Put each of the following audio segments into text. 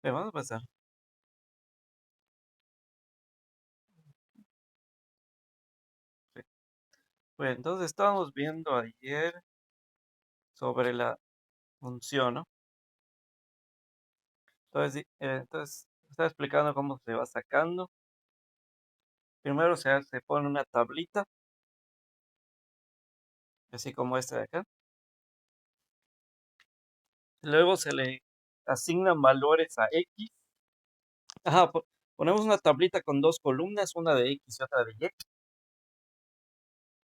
Vamos a pasar. Sí. Bueno, entonces estábamos viendo ayer sobre la función, ¿no? Entonces estaba explicando cómo se va sacando. Primero se pone una tablita, así como esta de acá. Luego se le asignan valores a X. Ajá, ponemos una tablita con dos columnas, una de X y otra de Y.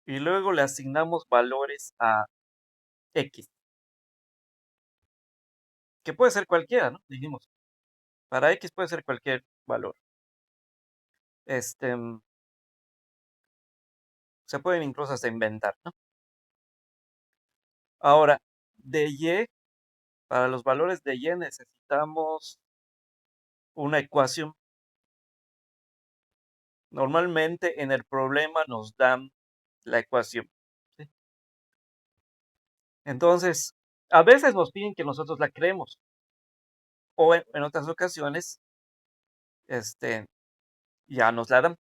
Y luego le asignamos valores a X, que puede ser cualquiera, ¿no? Dijimos, para X puede ser cualquier valor. Se pueden incluso hasta inventar, ¿no? Ahora, de Y, para los valores de Y necesitamos una ecuación. Normalmente en el problema nos dan la ecuación, ¿sí? Entonces, a veces nos piden que nosotros la creemos, o en otras ocasiones, este, ya nos la dan.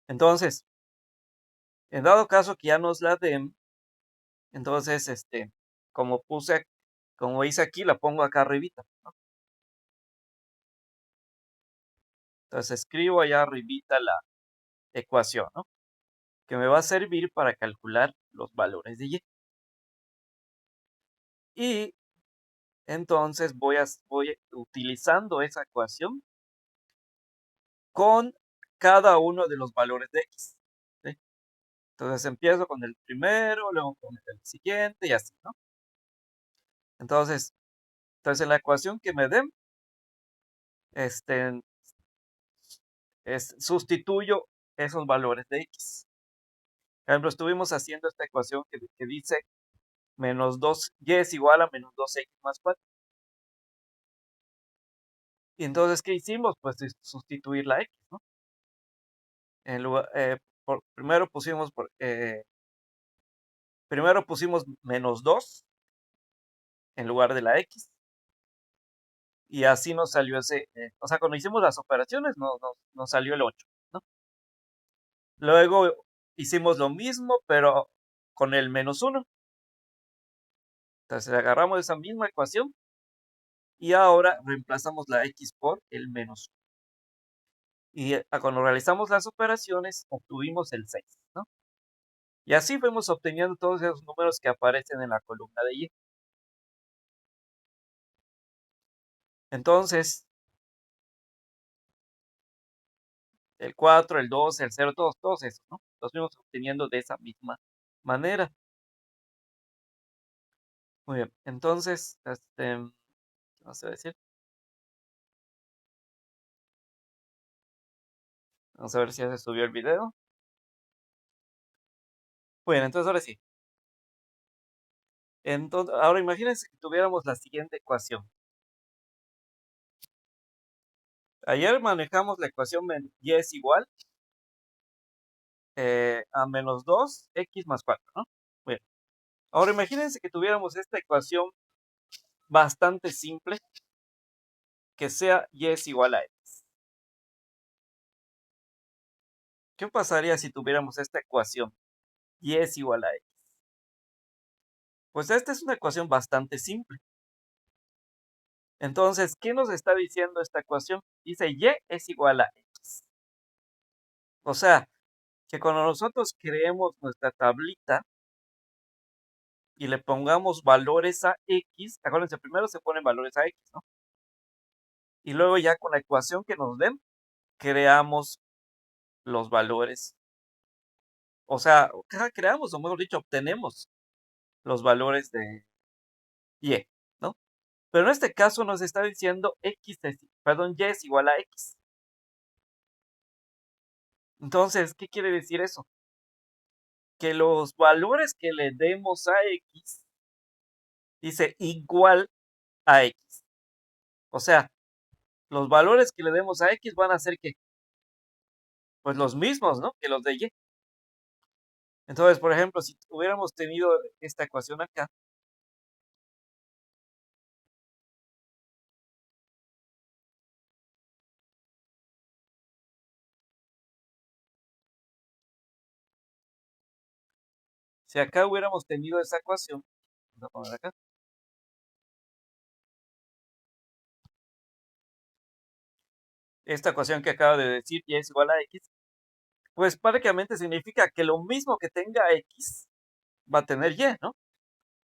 Entonces, en dado caso que ya nos la den, entonces, como hice aquí, la pongo acá arribita, ¿no? Entonces escribo allá arribita la ecuación, ¿no? Que me va a servir para calcular los valores de Y. Y entonces voy utilizando esa ecuación con cada uno de los valores de X, ¿sí? Entonces empiezo con el primero, luego con el siguiente y así, ¿no? Entonces en la ecuación que me den, este, sustituyo esos valores de X. Por ejemplo, estuvimos haciendo esta ecuación que dice menos 2y es igual a menos 2x más 4. Y entonces, ¿qué hicimos? Pues sustituir la x, ¿no? En lugar, primero pusimos menos 2 en lugar de la x. Y así nos salió o sea, cuando hicimos las operaciones nos salió el 8, ¿no? Luego hicimos lo mismo, pero con el menos 1. Entonces agarramos esa misma ecuación y ahora reemplazamos la x por el menos 1. Y cuando realizamos las operaciones obtuvimos el 6, ¿no? Y así fuimos obteniendo todos esos números que aparecen en la columna de Y. Entonces, el 4, el 2, el 0, todos esos, ¿no? Los fuimos obteniendo de esa misma manera. Muy bien, entonces, vamos a decir, vamos a ver si ya se subió el video. Bueno, entonces ahora sí. Entonces, ahora imagínense que tuviéramos la siguiente ecuación. Ayer manejamos la ecuación Y es igual a menos 2x más 4, ¿no? Bueno, ahora imagínense que tuviéramos esta ecuación bastante simple, que sea Y es igual a X. ¿Qué pasaría si tuviéramos esta ecuación? Y es igual a X. Pues esta es una ecuación bastante simple. Entonces, ¿qué nos está diciendo esta ecuación? Dice Y es igual a X. O sea, que cuando nosotros creemos nuestra tablita y le pongamos valores a X, acuérdense, primero se ponen valores a X, ¿no? Y luego ya con la ecuación que nos den, creamos los valores. O sea, creamos, o mejor dicho, obtenemos los valores de Y, ¿no? Pero en este caso nos está diciendo Y es igual a X. Entonces, ¿qué quiere decir eso? Que los valores que le demos a X, dice igual a X. O sea, los valores que le demos a X van a ser que, pues los mismos, ¿no? Que los de Y. Entonces, por ejemplo, si hubiéramos tenido esta ecuación acá, Si acá hubiéramos tenido esa ecuación, vamos a poner acá. Esta ecuación que acabo de decir, y es igual a x, pues prácticamente significa que lo mismo que tenga x va a tener y, ¿no?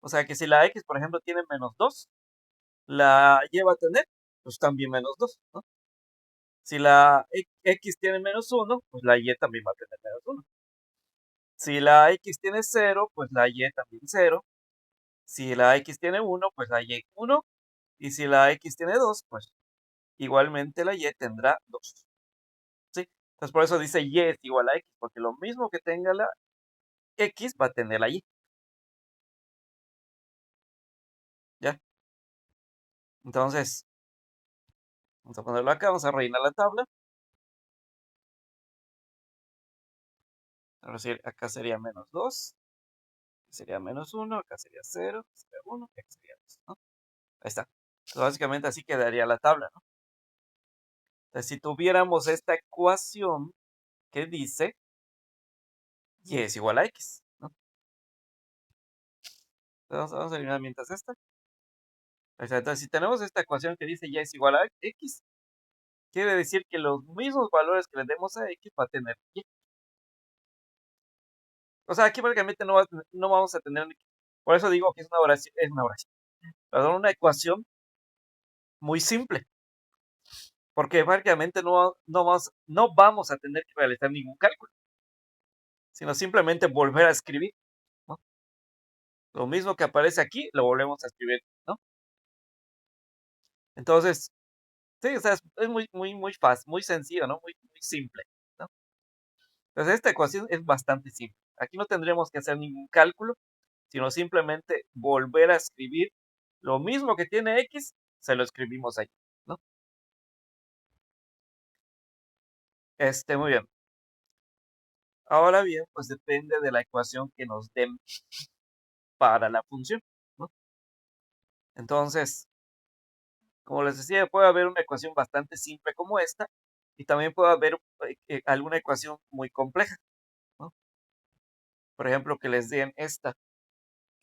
O sea que si la x, por ejemplo, tiene -2, la y va a tener, pues también -2, ¿no? Si la x tiene -1, pues la y también va a tener -1. Si la x tiene 0, pues la y también 0. Si la x tiene 1, pues la y 1. Y si la x tiene 2, pues igualmente la y tendrá 2. ¿Sí? Entonces por eso dice y es igual a x, porque lo mismo que tenga la x va a tener la y. ¿Ya? Entonces, vamos a ponerlo acá, vamos a rellenar la tabla. Vamos a decir, acá sería -2, sería -1, acá sería 0, acá sería 1, acá sería 2, ¿no? Ahí está. Entonces, básicamente así quedaría la tabla, ¿no? Entonces, si tuviéramos esta ecuación que dice y es igual a x, ¿no? Entonces, vamos a eliminar mientras esta. Ahí está. Entonces, si tenemos esta ecuación que dice y es igual a x, quiere decir que los mismos valores que le demos a x va a tener y. O sea, aquí prácticamente no vamos a tener, por eso digo que perdón, una ecuación muy simple, porque prácticamente no vamos a tener que realizar ningún cálculo, sino simplemente volver a escribir, ¿no? Lo mismo que aparece aquí, lo volvemos a escribir, ¿no? Entonces, sí, o sea, es muy, muy, muy fácil, muy sencillo, ¿no? Muy, muy simple, ¿no? Entonces, esta ecuación es bastante simple. Aquí no tendremos que hacer ningún cálculo, sino simplemente volver a escribir lo mismo que tiene x, se lo escribimos ahí, ¿no? Muy bien. Ahora bien, pues depende de la ecuación que nos den para la función, ¿no? Entonces, como les decía, puede haber una ecuación bastante simple como esta, y también puede haber alguna ecuación muy compleja, ¿no? Por ejemplo, que les den esta,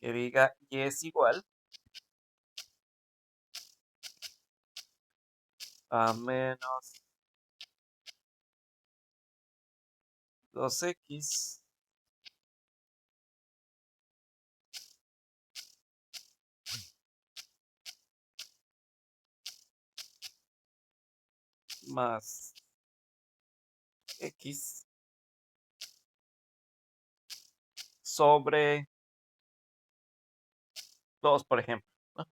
que diga y es igual a menos 2x más x sobre 2, por ejemplo, ¿no?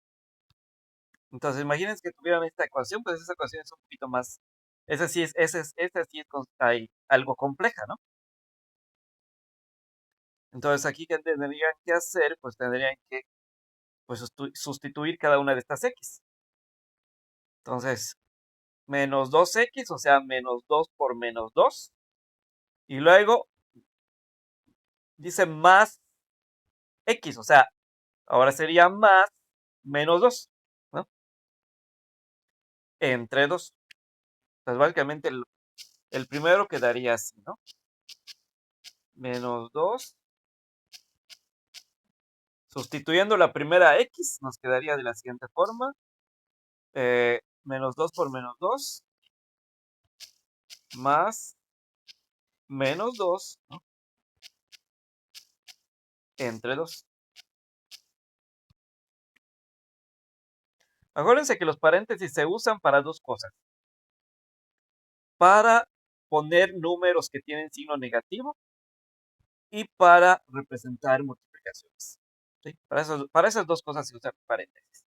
Entonces, imagínense que tuvieran esta ecuación, pues esa ecuación es un poquito más, esa sí es algo compleja, ¿no? Entonces, aquí, ¿qué tendrían que hacer? Pues tendrían que pues, sustituir cada una de estas x. Entonces, menos 2x, o sea, menos 2 por menos 2. Y luego dice más x, o sea, ahora sería más menos 2, ¿no? Entre 2. Entonces, básicamente, el primero quedaría así, ¿no? Menos 2. Sustituyendo la primera x, nos quedaría de la siguiente forma. Menos 2 por menos 2, más menos 2, ¿no? Entre 2. Acuérdense que los paréntesis se usan para dos cosas. Para poner números que tienen signo negativo y para representar multiplicaciones. ¿Sí? Para esas dos cosas se usan paréntesis.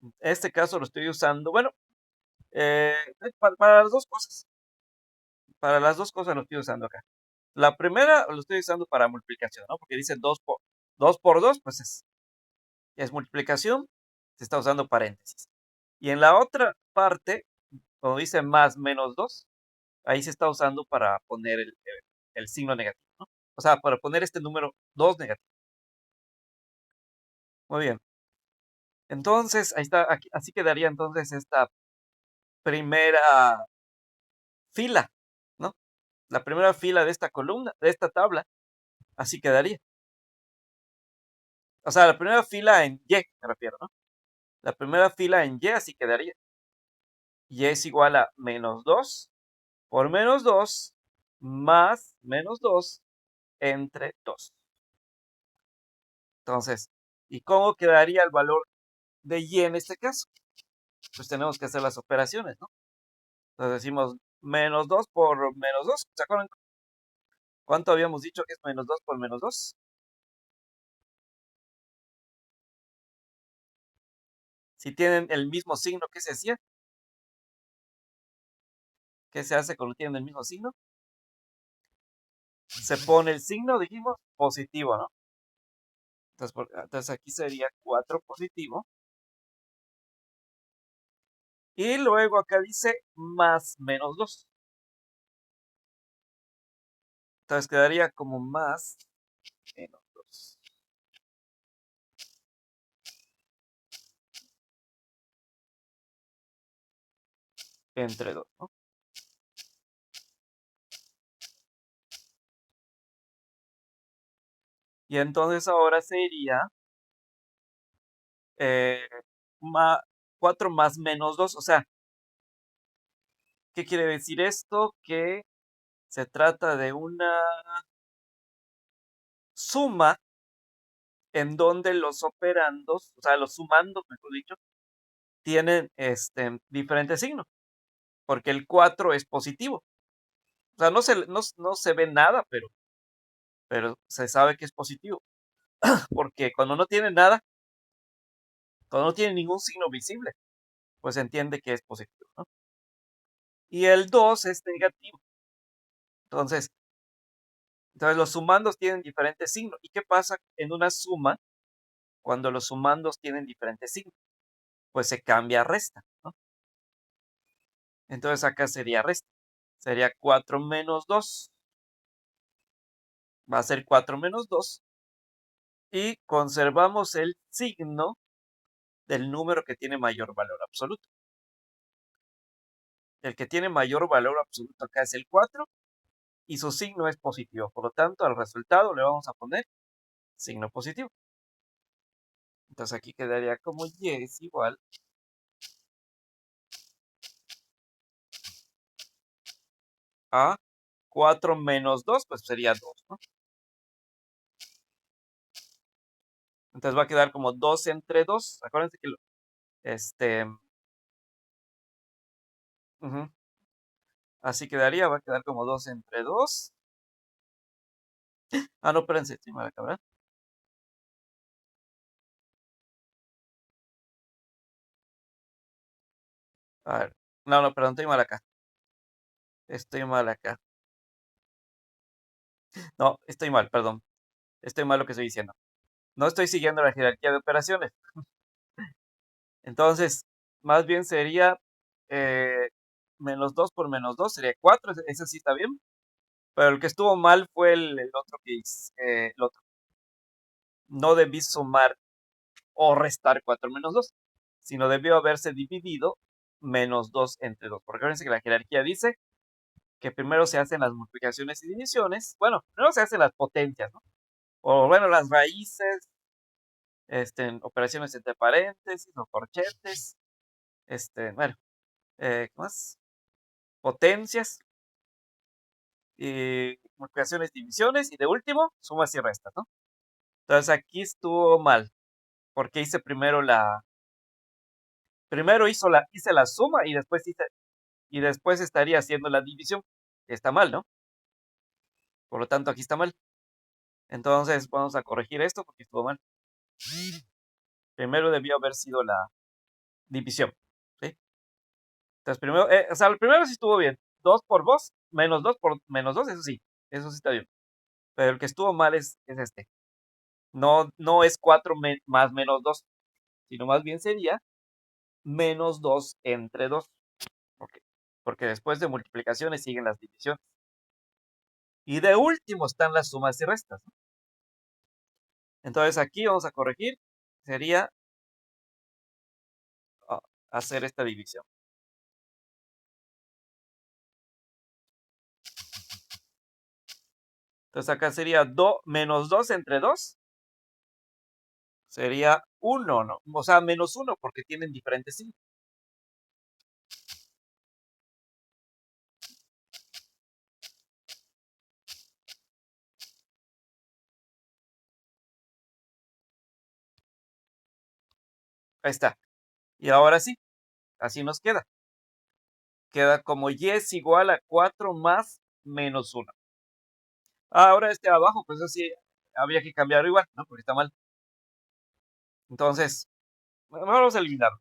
En este caso lo estoy usando, bueno, para las dos cosas. Para las dos cosas lo estoy usando acá. La primera lo estoy usando para multiplicación, ¿no? Porque dice 2 por 2, pues es multiplicación, se está usando paréntesis. Y en la otra parte, cuando dice más menos 2, ahí se está usando para poner el signo negativo, ¿no? O sea, para poner este número 2 negativo. Muy bien. Entonces, ahí está, así quedaría entonces esta primera fila, ¿no? La primera fila de esta columna, de esta tabla, así quedaría. O sea, la primera fila en Y, me refiero, ¿no? La primera fila en Y así quedaría. Y es igual a menos 2 por menos 2 más menos 2 entre 2. Entonces, ¿y cómo quedaría el valor de Y en este caso? Pues tenemos que hacer las operaciones, ¿no? Entonces decimos menos 2 por menos 2. ¿Se acuerdan cuánto habíamos dicho que es menos 2 por menos 2? Si tienen el mismo signo, ¿qué se hacía? ¿Qué se hace cuando tienen el mismo signo? Se pone el signo, dijimos, positivo, ¿no? Entonces aquí sería 4 positivo. Y luego acá dice más menos 2. Entonces quedaría como más menos 2 entre 2, ¿no? Y entonces ahora sería 4 más menos 2. O sea, ¿qué quiere decir esto? Que se trata de una suma en donde los operandos, o sea, los sumandos, mejor dicho, tienen diferente signo, porque el 4 es positivo. O sea, no se ve nada, pero se sabe que es positivo, porque cuando no tiene nada, cuando no tiene ningún signo visible, pues se entiende que es positivo, ¿no? Y el 2 es negativo. Entonces, los sumandos tienen diferentes signos. ¿Y qué pasa en una suma cuando los sumandos tienen diferentes signos? Pues se cambia a resta, ¿no? Entonces acá sería resta. Sería 4 menos 2. Va a ser 4 menos 2. Y conservamos el signo del número que tiene mayor valor absoluto. El que tiene mayor valor absoluto acá es el 4 y su signo es positivo. Por lo tanto, al resultado le vamos a poner signo positivo. Entonces aquí quedaría como Y es igual a 4 menos 2, pues sería 2, ¿no? Entonces va a quedar como 2 entre 2. Acuérdense que ujú, así quedaría, va a quedar como 2 entre 2. Ah, no, espérense, estoy mal acá, ¿verdad? A ver, no, perdón, estoy mal acá. Estoy mal acá. No, estoy mal, perdón. Estoy mal lo que estoy diciendo. No estoy siguiendo la jerarquía de operaciones. Entonces, más bien sería eh, menos 2 por menos 2 sería 4. Ese sí está bien. Pero el que estuvo mal fue el otro que hice, el otro. No debí sumar o restar 4 menos 2, sino debió haberse dividido menos 2 entre 2. Porque acuérdense que la jerarquía dice que primero se hacen las multiplicaciones y divisiones. Bueno, primero se hacen las potencias, ¿no? O bueno, las raíces, operaciones entre paréntesis o corchetes, bueno, ¿qué más? Potencias, y multiplicaciones, divisiones, y de último, sumas y restas, ¿no? Entonces aquí estuvo mal, porque hice primero hice la suma y después estaría haciendo la división. Está mal, ¿no? Por lo tanto, aquí está mal. Entonces vamos a corregir esto porque estuvo mal. Primero debió haber sido la división, ¿sí? Entonces primero, o sea, el primero sí estuvo bien. 2 por 2, menos 2 por menos 2, eso sí está bien. Pero el que estuvo mal es este. No, no es 4 más menos 2, sino más bien sería menos 2 entre 2. Ok. Porque después de multiplicaciones siguen las divisiones. Y de último están las sumas y restas, ¿no? Entonces aquí vamos a corregir. Sería hacer esta división. Entonces acá sería menos 2 entre 2 sería 1, ¿no? O sea, menos 1 porque tienen diferentes signos. Ahí está. Y ahora sí, así nos queda. Queda como y es igual a 4 más menos 1. Ahora este abajo, pues así habría que cambiarlo igual, ¿no? Porque está mal. Entonces, mejor vamos a eliminarlo.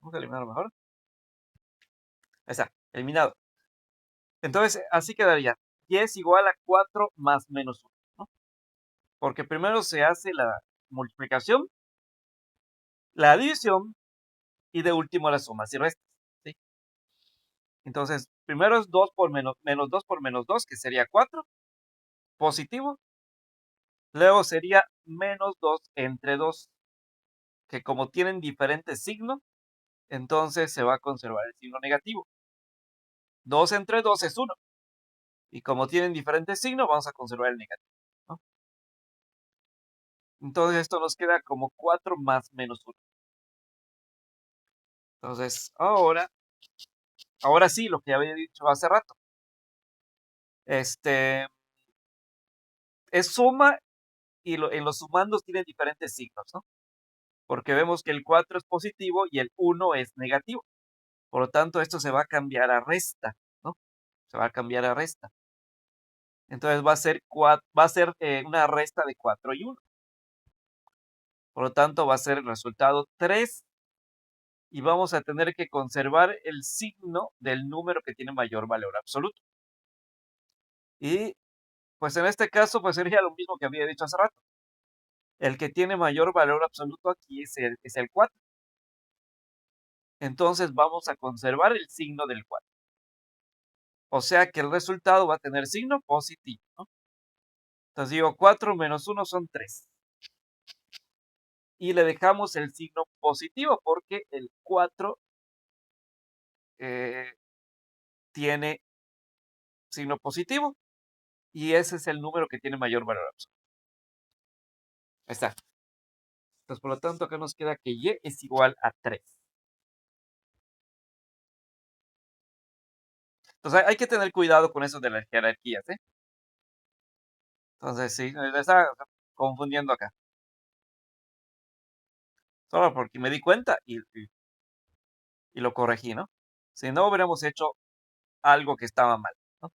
Vamos a eliminarlo mejor. Ahí está, eliminado. Entonces, así quedaría. Y es igual a 4 más menos 1, ¿no? Porque primero se hace la multiplicación, la división y de último las sumas y restas, ¿sí? Entonces, primero es 2 por menos 2 por menos 2, que sería 4, positivo. Luego sería menos 2 entre 2, que como tienen diferentes signos, entonces se va a conservar el signo negativo. 2 entre 2 es 1. Y como tienen diferentes signos, vamos a conservar el negativo, ¿no? Entonces esto nos queda como 4 más menos 1. Entonces, ahora sí, lo que había dicho hace rato. Este, es suma y en los sumandos tienen diferentes signos, ¿no? Porque vemos que el 4 es positivo y el 1 es negativo. Por lo tanto, esto se va a cambiar a resta, ¿no? Se va a cambiar a resta. Entonces va a ser una resta de 4 y 1. Por lo tanto, va a ser el resultado 3 y vamos a tener que conservar el signo del número que tiene mayor valor absoluto. Y pues en este caso, pues sería lo mismo que había dicho hace rato. El que tiene mayor valor absoluto aquí es el 4. Entonces vamos a conservar el signo del 4. O sea que el resultado va a tener signo positivo, ¿no? Entonces digo 4 menos 1 son 3. Y le dejamos el signo positivo porque el 4 eh, tiene signo positivo y ese es el número que tiene mayor valor absoluto. Ahí está. Entonces, por lo tanto, acá nos queda que y es igual a 3. Entonces, hay que tener cuidado con eso de las jerarquías, ¿eh? Entonces, sí, me está confundiendo acá. Solo porque me di cuenta y lo corregí, ¿no? Si no, hubiéramos hecho algo que estaba mal, ¿no?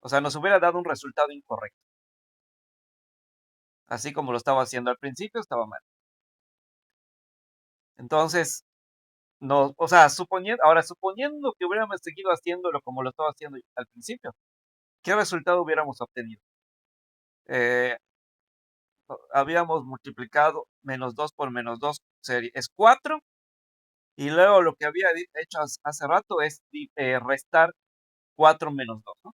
O sea, nos hubiera dado un resultado incorrecto. Así como lo estaba haciendo al principio, estaba mal. Entonces, no, o sea, suponiendo que hubiéramos seguido haciéndolo como lo estaba haciendo al principio, ¿qué resultado hubiéramos obtenido? Eh, Habíamos multiplicado menos 2 por menos 2 es 4, y luego lo que había hecho hace rato es restar 4 menos 2, ¿no?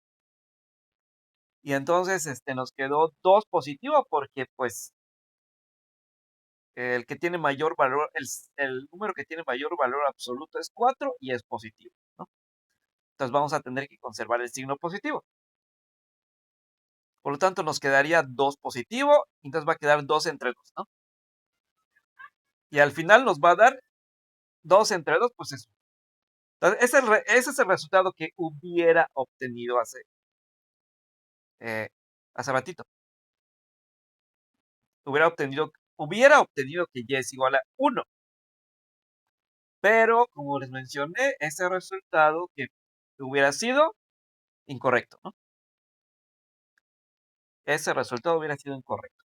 Y entonces nos quedó 2 positivo porque pues el que tiene mayor valor, el número que tiene mayor valor absoluto es 4 y es positivo, ¿no? Entonces vamos a tener que conservar el signo positivo. Por lo tanto, nos quedaría 2 positivo, y entonces va a quedar 2 entre 2, ¿no? Y al final nos va a dar 2 entre 2, pues eso. Entonces, ese es el resultado que hubiera obtenido hace ratito. Hubiera obtenido que y es igual a 1. Pero, como les mencioné, ese resultado que hubiera sido incorrecto, ¿no? Ese resultado hubiera sido incorrecto.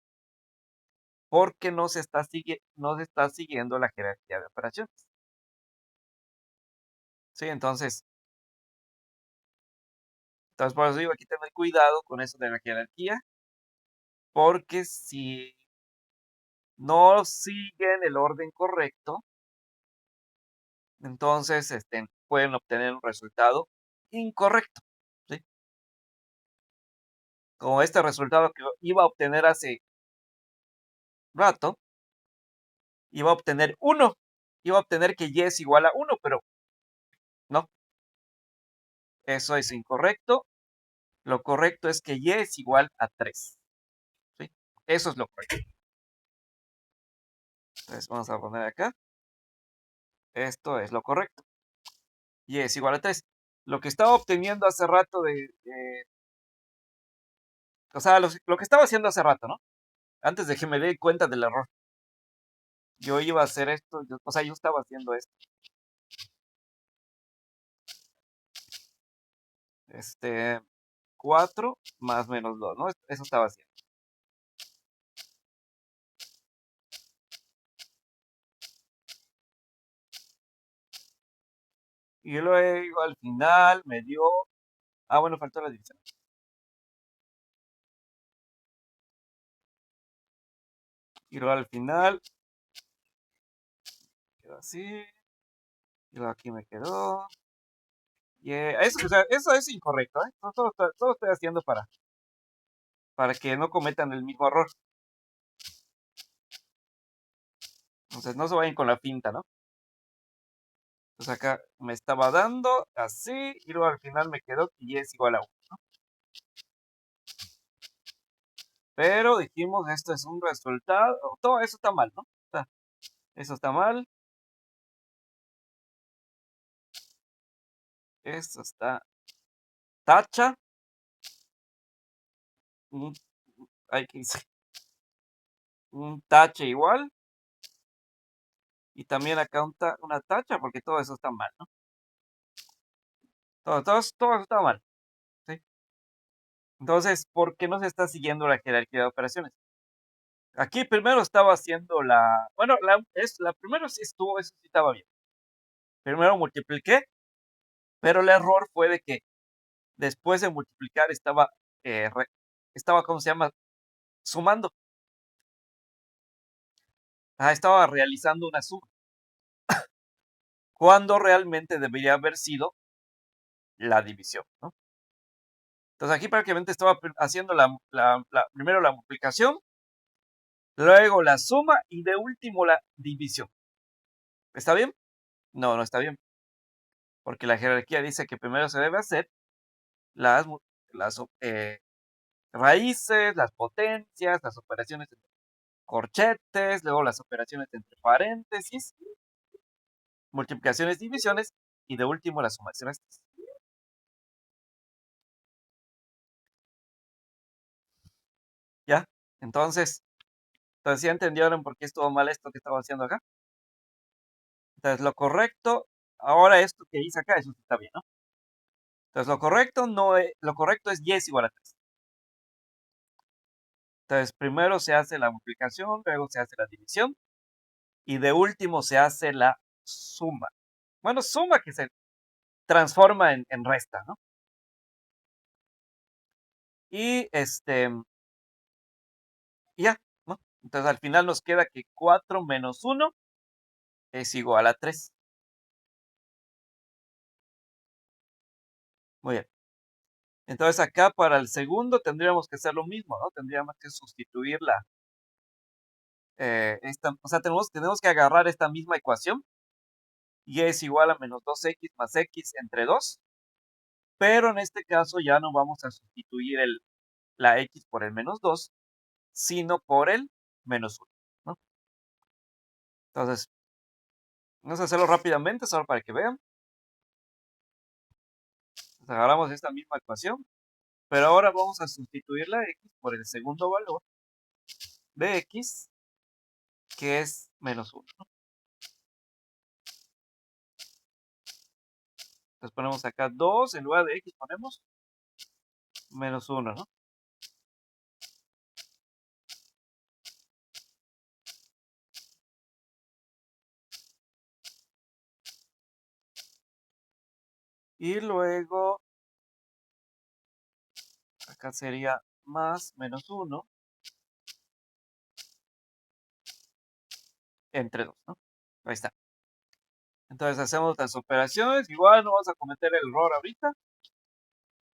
Porque no se está siguiendo la jerarquía de operaciones. Sí, entonces por eso digo, aquí tener cuidado con eso de la jerarquía, porque si no siguen el orden correcto, entonces pueden obtener un resultado incorrecto, ¿sí? Como este resultado que iba a obtener hace rato, iba a obtener 1, iba a obtener que y es igual a 1, pero no, eso es incorrecto. Lo correcto es que y es igual a 3. ¿Sí? Eso es lo correcto. Entonces vamos a poner acá. Esto es lo correcto. Y es igual a 3. Lo que estaba obteniendo hace rato o sea, lo que estaba haciendo hace rato, ¿no? Antes de que me dé cuenta del error. Yo iba a hacer esto, o sea, yo estaba haciendo esto. 4 más menos 2, ¿no? Eso estaba haciendo. Y luego al final me dio... Ah, bueno, faltó la división. Y luego al final quedó así. Y luego aquí me quedó. Eso, o sea, eso es incorrecto, ¿eh? Todo estoy haciendo para que no cometan el mismo error. Entonces no se vayan con la finta, ¿no? Entonces acá me estaba dando así y luego al final me quedó que y es igual a 1. Pero dijimos, esto es un resultado. Todo eso está mal, ¿no? Eso está mal. Esto está tacha. Un, hay que decir, un tache igual. Y también acá una tacha porque todo eso está mal, ¿no? Todo eso está mal. ¿Sí? Entonces, ¿por qué no se está siguiendo la jerarquía de operaciones? Aquí primero estaba haciendo bueno, la primero sí estuvo, eso sí estaba bien. Primero multipliqué, pero el error fue de que después de multiplicar estaba, ¿cómo se llama? Sumando. Estaba realizando una suma, cuando realmente debería haber sido la división, ¿no? Entonces aquí prácticamente estaba haciendo primero la multiplicación, luego la suma y de último la división. ¿Está bien? No, no está bien, porque la jerarquía dice que primero se debe hacer las, las raíces, las potencias, las operaciones entre corchetes, luego las operaciones entre paréntesis, multiplicaciones, divisiones y de último las sumas y restas. ¿Ya? Entonces ya entendieron por qué estuvo mal esto que estaba haciendo acá. Entonces lo correcto, ahora esto que hice acá, eso sí está bien, ¿no? Entonces lo correcto es y es igual a 3. Entonces primero se hace la multiplicación, luego se hace la división y de último se hace la suma. Bueno, suma que se transforma en resta, ¿no? Y ya, ¿no? Entonces al final nos queda que 4 menos 1 es igual a 3. Muy bien. Entonces acá para el segundo tendríamos que hacer lo mismo, ¿no? Tendríamos que sustituir o sea, tenemos que agarrar esta misma ecuación, y es igual a menos 2x más x entre 2, pero en este caso ya no vamos a sustituir la x por el menos 2, sino por el menos 1, ¿no? Entonces, vamos a hacerlo rápidamente, solo para que vean. Entonces, agarramos esta misma ecuación, pero ahora vamos a sustituir la x por el segundo valor de x, que es menos 1, ¿no? Entonces ponemos acá 2, en lugar de x ponemos menos 1, ¿no? Y luego, acá sería más menos 1 entre 2, ¿no? Ahí está. Entonces hacemos las operaciones, igual no vamos a cometer el error ahorita.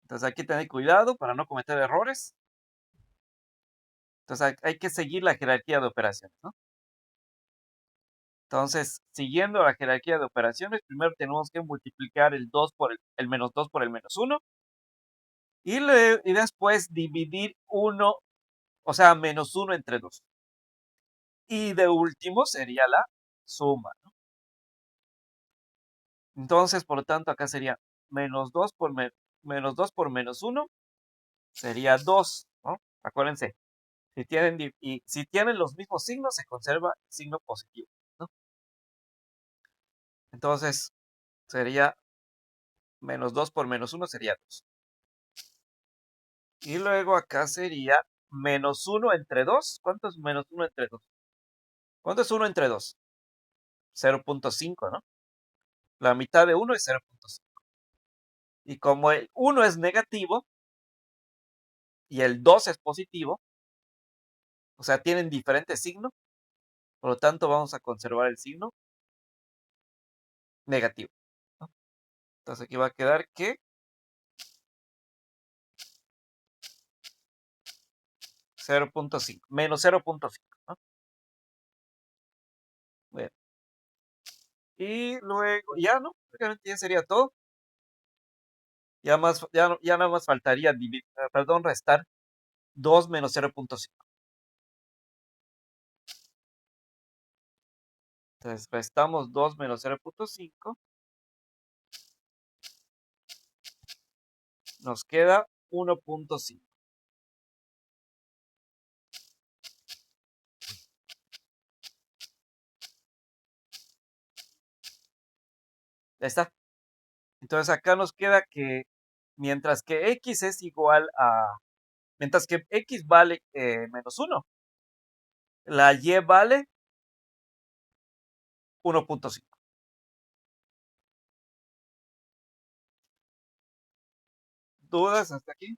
Entonces hay que tener cuidado para no cometer errores. Entonces hay que seguir la jerarquía de operaciones, ¿no? Entonces, siguiendo la jerarquía de operaciones, primero tenemos que multiplicar el menos 2 por el menos 1. y después dividir 1, o sea, menos 1 entre 2. Y de último sería la suma, ¿no? Entonces, por lo tanto, acá sería menos 2 por menos 1 sería 2, ¿no? Acuérdense, si tienen los mismos signos, se conserva el signo positivo, ¿no? Entonces, sería menos 2 por menos 1 sería 2. Y luego acá sería menos 1 entre 2. ¿Cuánto es menos 1 entre 2? ¿Cuánto es 1 entre 2? 0.5, ¿no? La mitad de 1 es 0.5. Y como el 1 es negativo y el 2 es positivo, o sea, tienen diferentes signos, por lo tanto vamos a conservar el signo negativo, ¿no? Entonces aquí va a quedar que menos 0.5, ¿no? Bien. Y luego, ya, ¿no? Prácticamente ya sería todo. Ya nada más faltaría restar 2 menos 0.5. Entonces, restamos 2 menos 0.5. Nos queda 1.5. Ya está. Entonces, acá nos queda que mientras que x es igual a... Mientras que x vale menos 1, la y vale 1.5. ¿Dudas hasta aquí?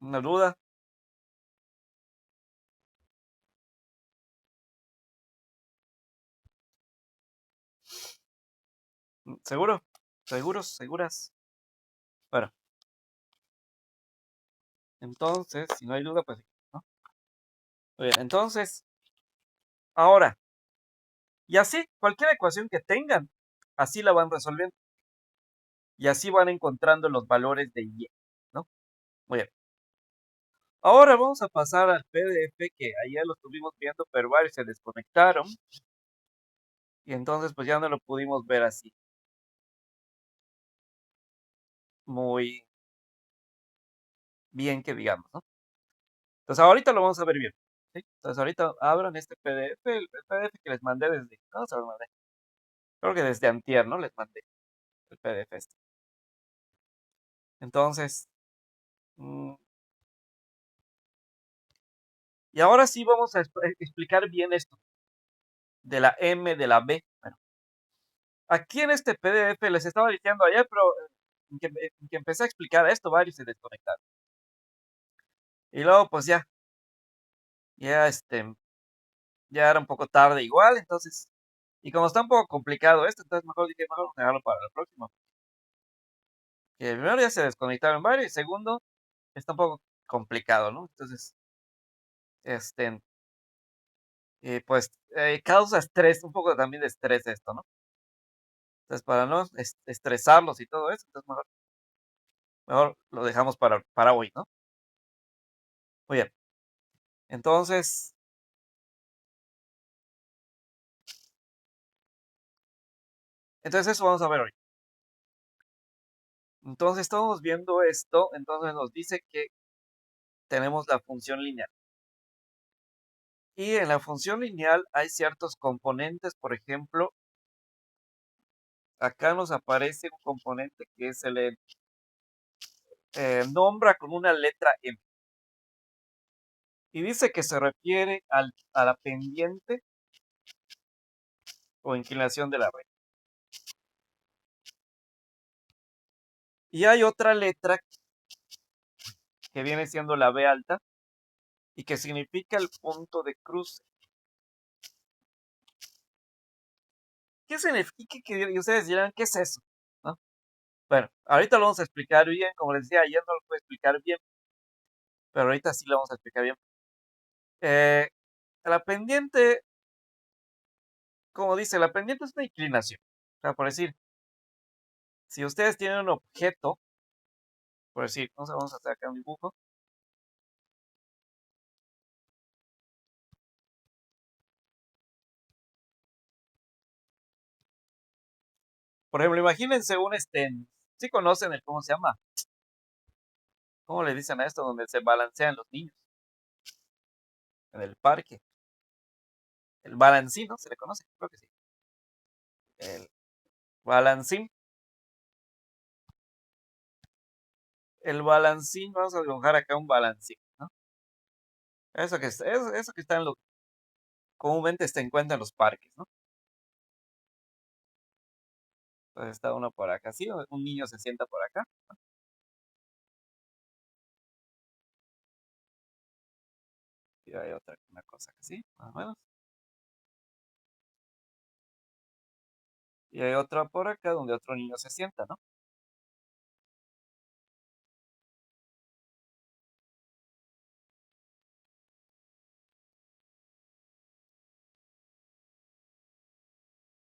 ¿Una duda? ¿Seguro? ¿Seguros? ¿Seguras? Bueno, entonces, si no hay duda, pues, ¿no? Muy bien, entonces, ahora, y así, cualquier ecuación que tengan, así la van resolviendo. Y así van encontrando los valores de y, ¿no? Muy bien. Ahora vamos a pasar al PDF que ayer lo estuvimos viendo, pero varios se desconectaron. Y entonces, pues ya no lo pudimos ver así. Muy bien que digamos, ¿no? Entonces, ahorita lo vamos a ver bien. ¿Sí? Entonces, ahorita abran este PDF, el PDF que les mandé desde... No, se lo mandé. Creo que desde antier, ¿no? Les mandé el PDF este. Entonces, mm, y ahora sí vamos a explicar bien esto de la M, de la B. Bueno, aquí en este PDF les estaba diciendo ayer, pero en que empecé a explicar esto, varios se desconectaron. Y luego, pues ya, ya era un poco tarde igual, entonces, y como está un poco complicado esto, entonces mejor dije, mejor dejarlo para el próximo. Que primero ya se desconectaron varios, y segundo, está un poco complicado, ¿no? Entonces, este, pues, causa estrés, un poco también de estrés esto, ¿no? Entonces, para no estresarlos y todo eso, entonces mejor lo dejamos para hoy, ¿no? Muy bien. Entonces, eso vamos a ver hoy. Entonces, estamos viendo esto, entonces nos dice que tenemos la función lineal. Y en la función lineal hay ciertos componentes, por ejemplo, acá nos aparece un componente que se le nombra con una letra M. Y dice que se refiere a la pendiente o inclinación de la recta. Y hay otra letra que viene siendo la B alta, y que significa el punto de cruce. ¿Qué significa? Y ustedes dirán, ¿qué es eso? ¿No? Bueno, ahorita lo vamos a explicar bien, como les decía, ayer no lo puedo explicar bien, pero ahorita sí lo vamos a explicar bien. Eh, la pendiente, como dice, la pendiente es una inclinación. O sea, por decir, si ustedes tienen un objeto, por decir, vamos a hacer acá un dibujo. Por ejemplo, imagínense ¿sí conocen el cómo se llama? ¿Cómo le dicen a esto? Donde se balancean los niños en el parque. El balancín, ¿no? ¿Se le conoce? Creo que sí. El balancín. El balancín, vamos a dibujar acá un balancín, ¿no? Eso que está comúnmente se encuentra en los parques, ¿no? Entonces está uno por acá, sí, un niño se sienta por acá. Y hay una cosa así, más o menos. Y hay otra por acá donde otro niño se sienta, ¿no?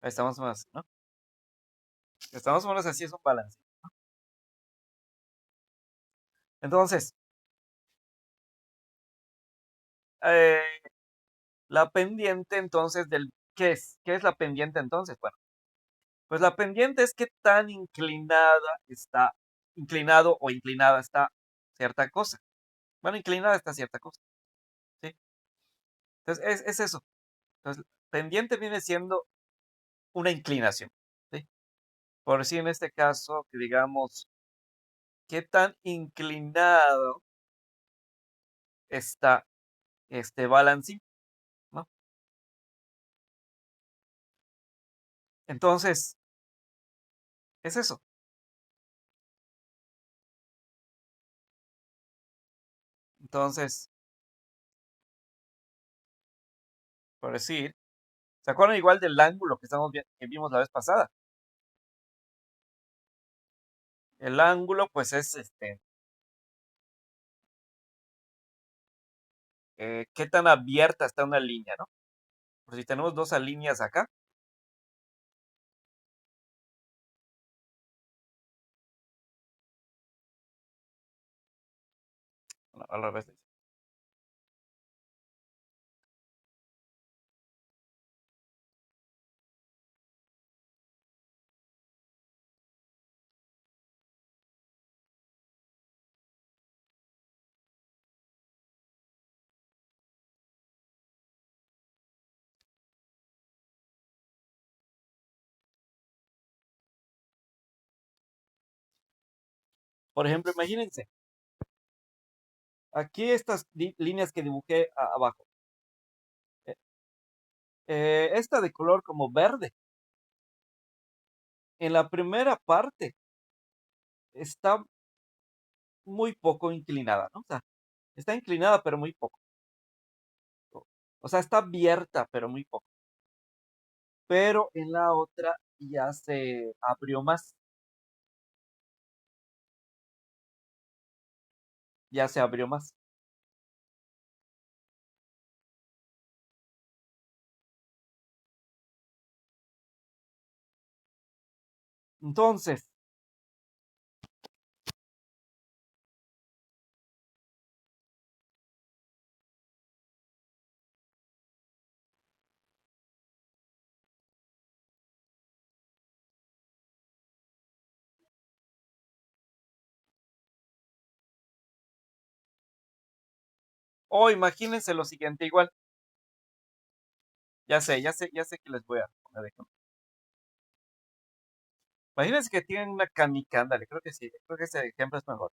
Ahí estamos más o menos así, ¿no? Estamos más o menos así, es un balance. Entonces, eh, la pendiente entonces ¿qué es? ¿Qué es la pendiente entonces? Bueno, pues la pendiente es qué tan inclinado o inclinada está cierta cosa. Bueno, inclinada está cierta cosa, ¿sí? Entonces, es eso. Entonces, pendiente viene siendo una inclinación, ¿sí? Por decir en este caso, que digamos, qué tan inclinado está este balancín, ¿no? Entonces, es eso. Entonces, por decir, ¿se acuerdan igual del ángulo que vimos la vez pasada? El ángulo, pues es qué tan abierta está una línea, ¿no? Por si tenemos dos líneas acá, no, al revés. Por ejemplo, imagínense, aquí estas líneas que dibujé abajo, eh, esta de color como verde, en la primera parte está muy poco inclinada, ¿no? O sea, está inclinada, pero muy poco. O sea, está abierta, pero muy poco. Pero en la otra ya se abrió más, ya se abrió más. Entonces, o imagínense lo siguiente igual. Ya sé que les voy a poner ejemplo. Imagínense que tienen una canica, ándale, creo que sí, creo que ese ejemplo es mejor.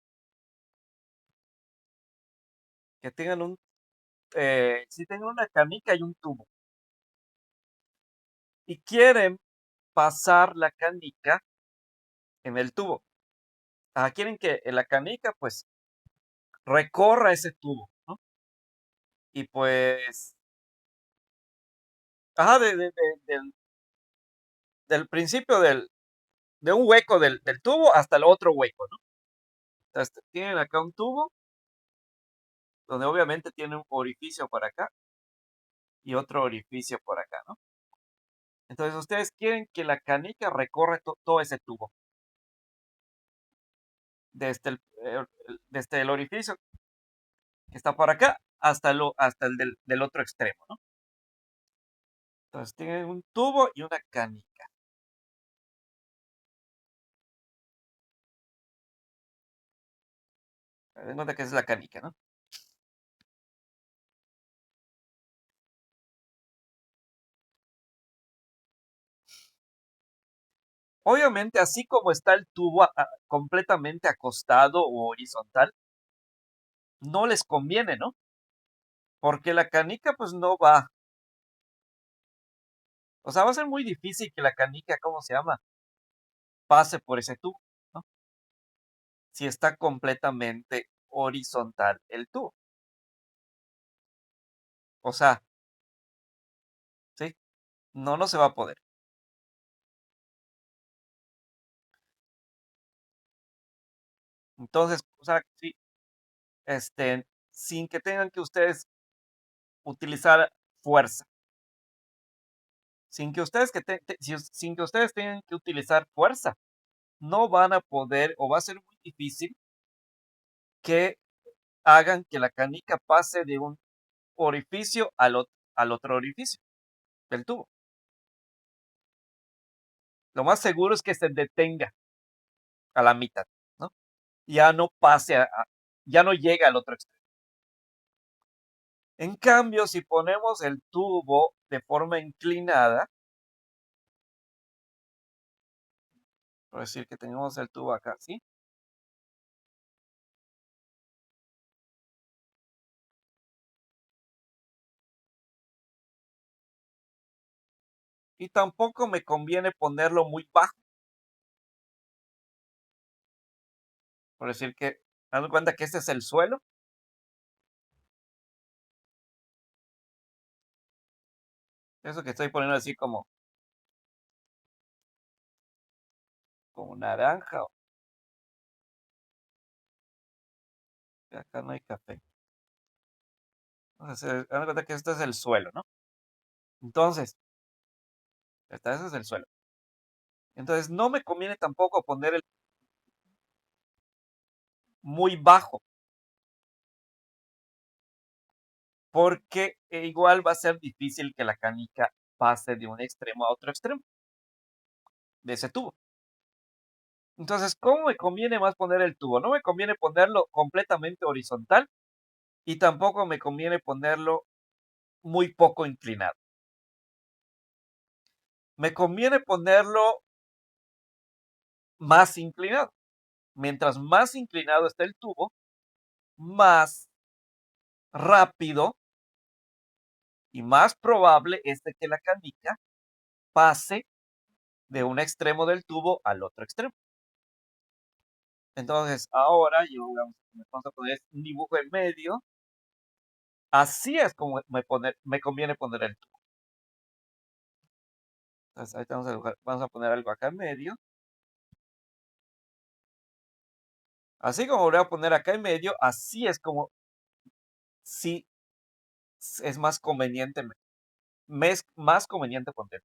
Que tengan si tengan una canica y un tubo y quieren pasar la canica en el tubo. Quieren que la canica, pues, recorra ese tubo, ¿no? Y pues, ajá, del principio de un hueco del tubo hasta el otro hueco, ¿no? Entonces, tienen acá un tubo donde obviamente tiene un orificio por acá y otro orificio por acá, ¿no? Entonces, ustedes quieren que la canica recorra todo ese tubo, desde el orificio que está por acá hasta el del otro extremo, ¿no? Entonces, tienen un tubo y una canica. Den cuenta que esa es la canica, ¿no? Obviamente, así como está el tubo completamente acostado o horizontal, no les conviene, ¿no? Porque la canica, pues no va. O sea, va a ser muy difícil que la canica, ¿cómo se llama? Pase por ese tubo, ¿no? Si está completamente horizontal el tubo. O sea, ¿sí? No, no se va a poder. Entonces, o sea, sí, sin que tengan que ustedes utilizar fuerza, sin que ustedes tengan que utilizar fuerza, no van a poder o va a ser muy difícil que hagan que la canica pase de un orificio al otro orificio del tubo. Lo más seguro es que se detenga a la mitad, ¿no? Ya no pase, ya no llega al otro extremo. En cambio, si ponemos el tubo de forma inclinada, por decir que tenemos el tubo acá, ¿sí? Y tampoco me conviene ponerlo muy bajo, por decir que, dando cuenta que este es el suelo, eso que estoy poniendo así como naranja, acá no hay café. Entonces, dando cuenta que este es el suelo, ¿no? Entonces, ese es el suelo. Entonces, no me conviene tampoco poner el muy bajo, porque igual va a ser difícil que la canica pase de un extremo a otro extremo de ese tubo. Entonces, ¿cómo me conviene más poner el tubo? No me conviene ponerlo completamente horizontal y tampoco me conviene ponerlo muy poco inclinado. Me conviene ponerlo más inclinado. Mientras más inclinado esté el tubo, más rápido y más probable es de que la canica pase de un extremo del tubo al otro extremo. Entonces, ahora vamos a poner un dibujo en medio. Así es como me conviene poner el tubo. Entonces, ahí vamos a poner algo acá en medio. Así como voy a poner acá en medio, así es como sí es más conveniente, me es más conveniente poner.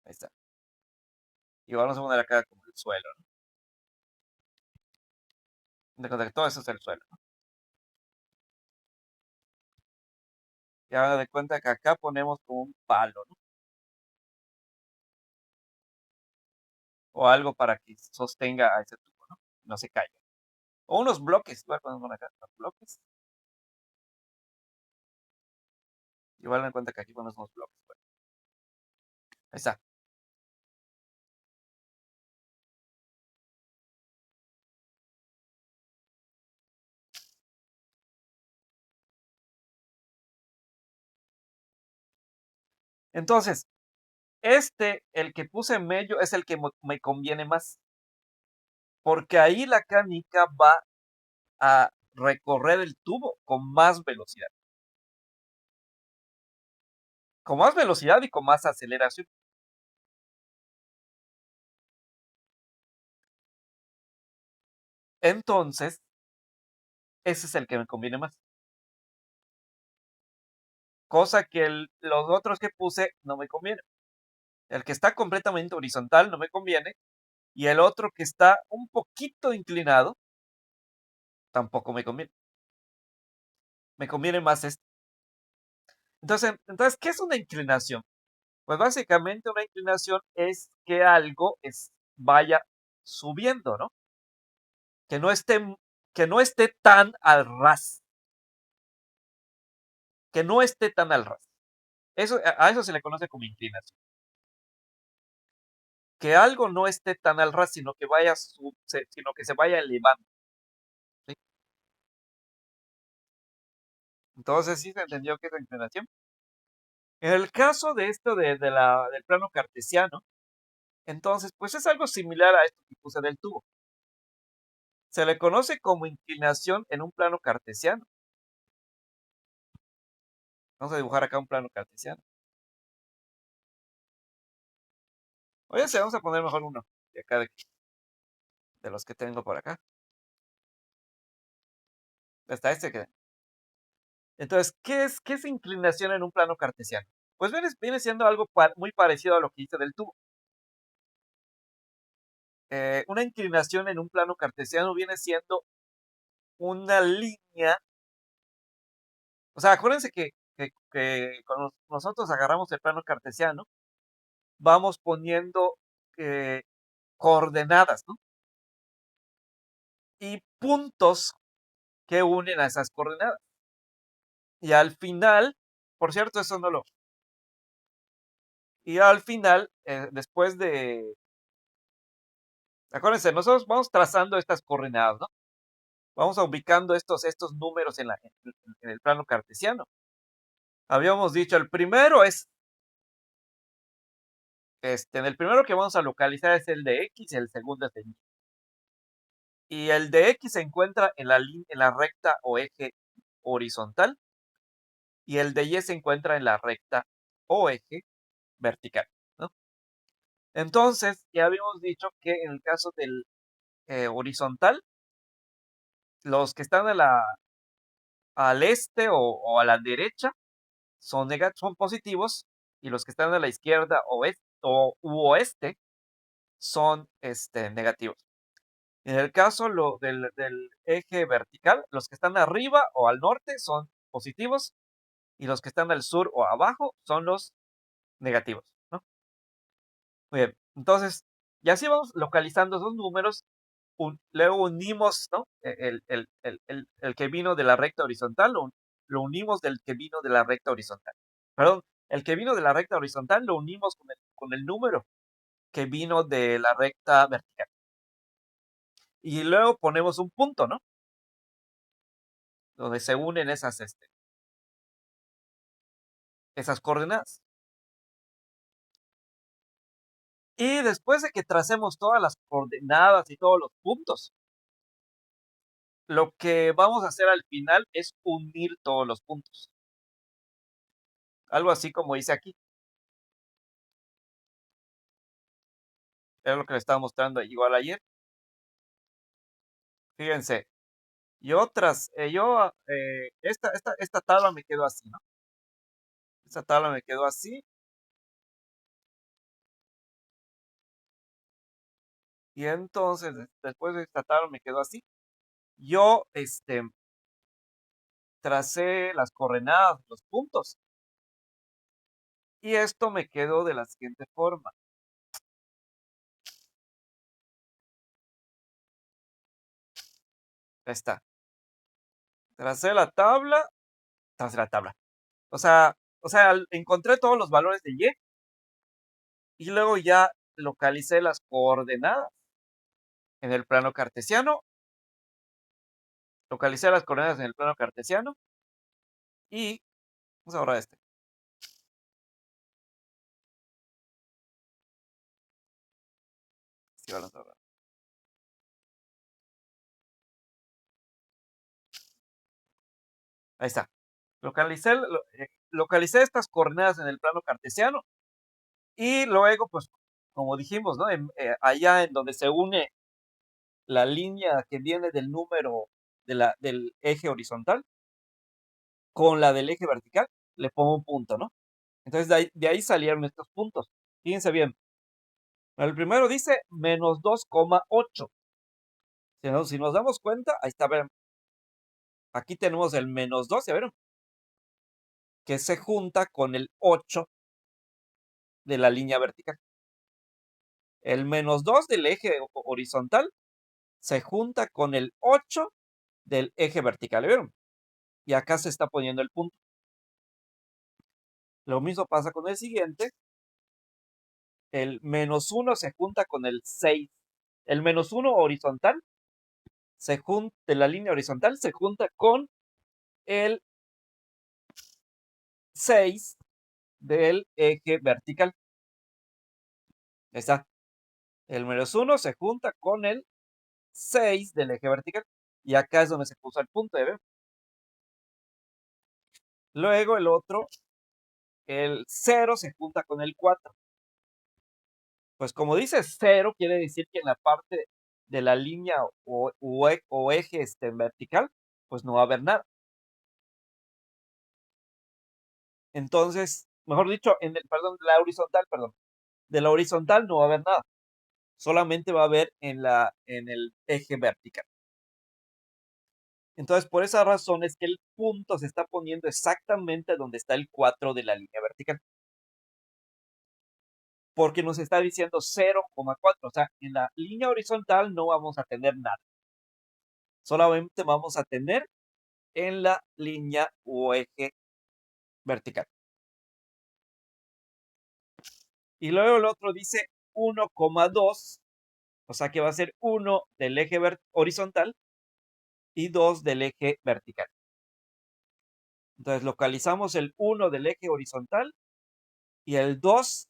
Ahí está. Y vamos a poner acá como el suelo, ¿no? De cuenta que todo eso es el suelo, ¿no? Y ahora de cuenta que acá ponemos como un palo, ¿no? O algo para que sostenga a ese tubo, ¿no? No se caiga. O unos bloques, igual ponemos acá, los bloques. Igual me cuenta que aquí ponemos unos bloques. Bueno, ahí está. Entonces, el que puse en medio, es el que me conviene más. Porque ahí la canica va a recorrer el tubo con más velocidad. Con más velocidad y con más aceleración. Entonces, ese es el que me conviene más. Cosa que los otros que puse no me conviene. El que está completamente horizontal no me conviene. Y el otro que está un poquito inclinado tampoco me conviene. Me conviene más este. Entonces, ¿qué es una inclinación? Pues básicamente una inclinación es que algo vaya subiendo, ¿no? Que no esté, que no esté tan al ras. Que no esté tan al ras. A eso se le conoce como inclinación. Que algo no esté tan al ras, sino que sino que se vaya elevando. ¿Sí? Entonces, ¿sí se entendió qué es la inclinación? En el caso de esto del plano cartesiano, entonces, pues es algo similar a esto que puse del tubo. Se le conoce como inclinación en un plano cartesiano. Vamos a dibujar acá un plano cartesiano. Oye, vamos a poner mejor uno de acá de los que tengo por acá. Hasta este que. Entonces, ¿qué es inclinación en un plano cartesiano? Pues viene siendo algo muy parecido a lo que hice del tubo. Una inclinación en un plano cartesiano viene siendo una línea. O sea, acuérdense que cuando nosotros agarramos el plano cartesiano, vamos poniendo eh, coordenadas, ¿no? Y puntos que unen a esas coordenadas. Y al final, por cierto, eso no lo. Y al final, después de. Acuérdense, nosotros vamos trazando estas coordenadas, ¿no? Vamos ubicando estos números en el plano cartesiano. Habíamos dicho, el primero es. En el primero que vamos a localizar es el de X y el segundo es de Y. Y el de X se encuentra en la recta o eje horizontal y el de Y se encuentra en la recta o eje vertical, ¿no? Entonces, ya habíamos dicho que en el caso del horizontal, los que están al este o a la derecha son positivos y los que están a la izquierda u oeste son negativos. En el caso del eje vertical, los que están arriba o al norte son positivos y los que están al sur o abajo son los negativos, ¿no? Muy bien, entonces, ya así vamos localizando esos números, luego unimos, ¿no? El que vino de la recta horizontal, lo unimos del que vino de la recta horizontal. Perdón, el que vino de la recta horizontal lo unimos con el número que vino de la recta vertical. Y luego ponemos un punto, ¿no? Donde se unen esas coordenadas. Y después de que tracemos todas las coordenadas y todos los puntos, lo que vamos a hacer al final es unir todos los puntos. Algo así como hice aquí. Era lo que le estaba mostrando igual ayer. Fíjense, esta tabla me quedó así, ¿no? Esta tabla me quedó así. Y entonces, después de esta tabla me quedó así. Yo, tracé las coordenadas, los puntos. Y esto me quedó de la siguiente forma. Ahí está. Tracé la tabla. O sea, encontré todos los valores de y luego ya localicé las coordenadas en el plano cartesiano. Localicé las coordenadas en el plano cartesiano y vamos a borrar este. Sí, vamos a borrar. Ahí está. Localicé estas coordenadas en el plano cartesiano y luego, pues, como dijimos, ¿no? Allá en donde se une la línea que viene del número del eje horizontal con la del eje vertical, le pongo un punto, ¿no? Entonces, de ahí salieron estos puntos. Fíjense bien. El primero dice menos 2,8. Si nos damos cuenta, ahí está, vean. Aquí tenemos el menos 2, ¿ya vieron? Que se junta con el 8 de la línea vertical. El menos 2 del eje horizontal se junta con el 8 del eje vertical, ¿ya vieron? Y acá se está poniendo el punto. Lo mismo pasa con el siguiente. El menos 1 se junta con el 6. El menos 1 horizontal de la línea horizontal se junta con el 6 del eje vertical. Ahí está. El menos 1 se junta con el 6 del eje vertical. Y acá es donde se puso el punto, ¿ya ven? Luego el otro, el 0 se junta con el 4. Pues como dice 0, quiere decir que en la parte de la línea o eje vertical, pues no va a haber nada. Entonces, mejor dicho, la horizontal, perdón. De la horizontal no va a haber nada. Solamente va a haber en el eje vertical. Entonces, por esa razón es que el punto se está poniendo exactamente donde está el 4 de la línea vertical. Porque nos está diciendo 0,4. O sea, en la línea horizontal no vamos a tener nada. Solamente vamos a tener en la línea o eje vertical. Y luego el otro dice 1,2. O sea que va a ser 1 del eje horizontal y 2 del eje vertical. Entonces localizamos el 1 del eje horizontal y el 2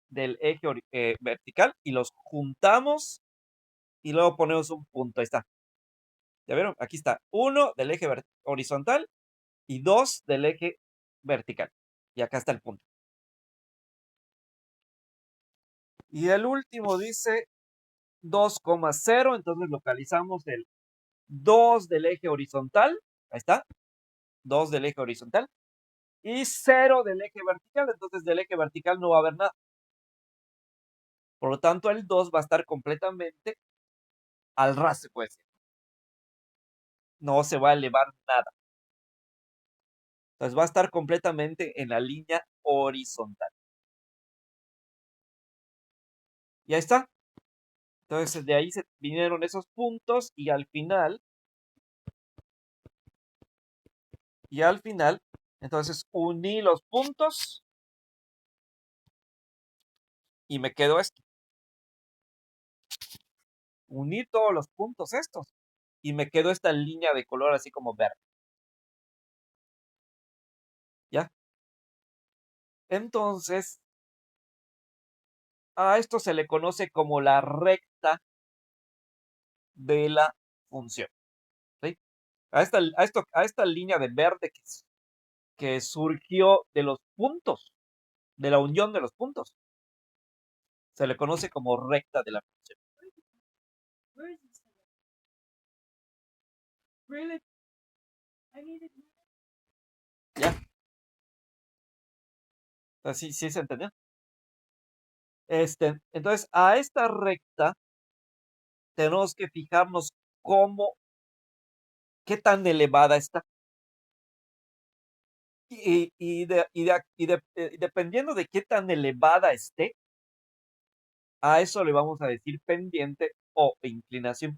del eje vertical y los juntamos y luego ponemos un punto. Ahí está. ¿Ya vieron? Aquí está. 1 del eje horizontal y 2 del eje vertical. Y acá está el punto. Y el último dice 2,0. Entonces localizamos el 2 del eje horizontal. Ahí está. 2 del eje horizontal. Y 0 del eje vertical. Entonces del eje vertical no va a haber nada. Por lo tanto, el 2 va a estar completamente al ras, se puede decir. No se va a elevar nada. Entonces va a estar completamente en la línea horizontal. Y ahí está. Entonces de ahí se vinieron esos puntos y al final, entonces uní los puntos y me quedó esto. Uní todos los puntos estos y me quedó esta línea de color así como verde. ¿Ya? Entonces, a esto se le conoce como la recta de la función. ¿Sí? A esta línea de verde que surgió de los puntos, de la unión de los puntos, se le conoce como recta de la función. ¿Ya? Así sí se entendió. Entonces, a esta recta tenemos que fijarnos qué tan elevada está. Y dependiendo de qué tan elevada esté, a eso le vamos a decir pendiente o inclinación.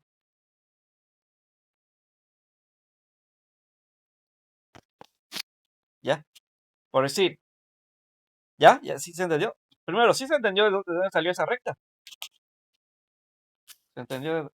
¿Ya? Por decir, ¿ya? ¿Ya sí se entendió? Primero, sí se entendió de dónde salió esa recta. ¿Se entendió?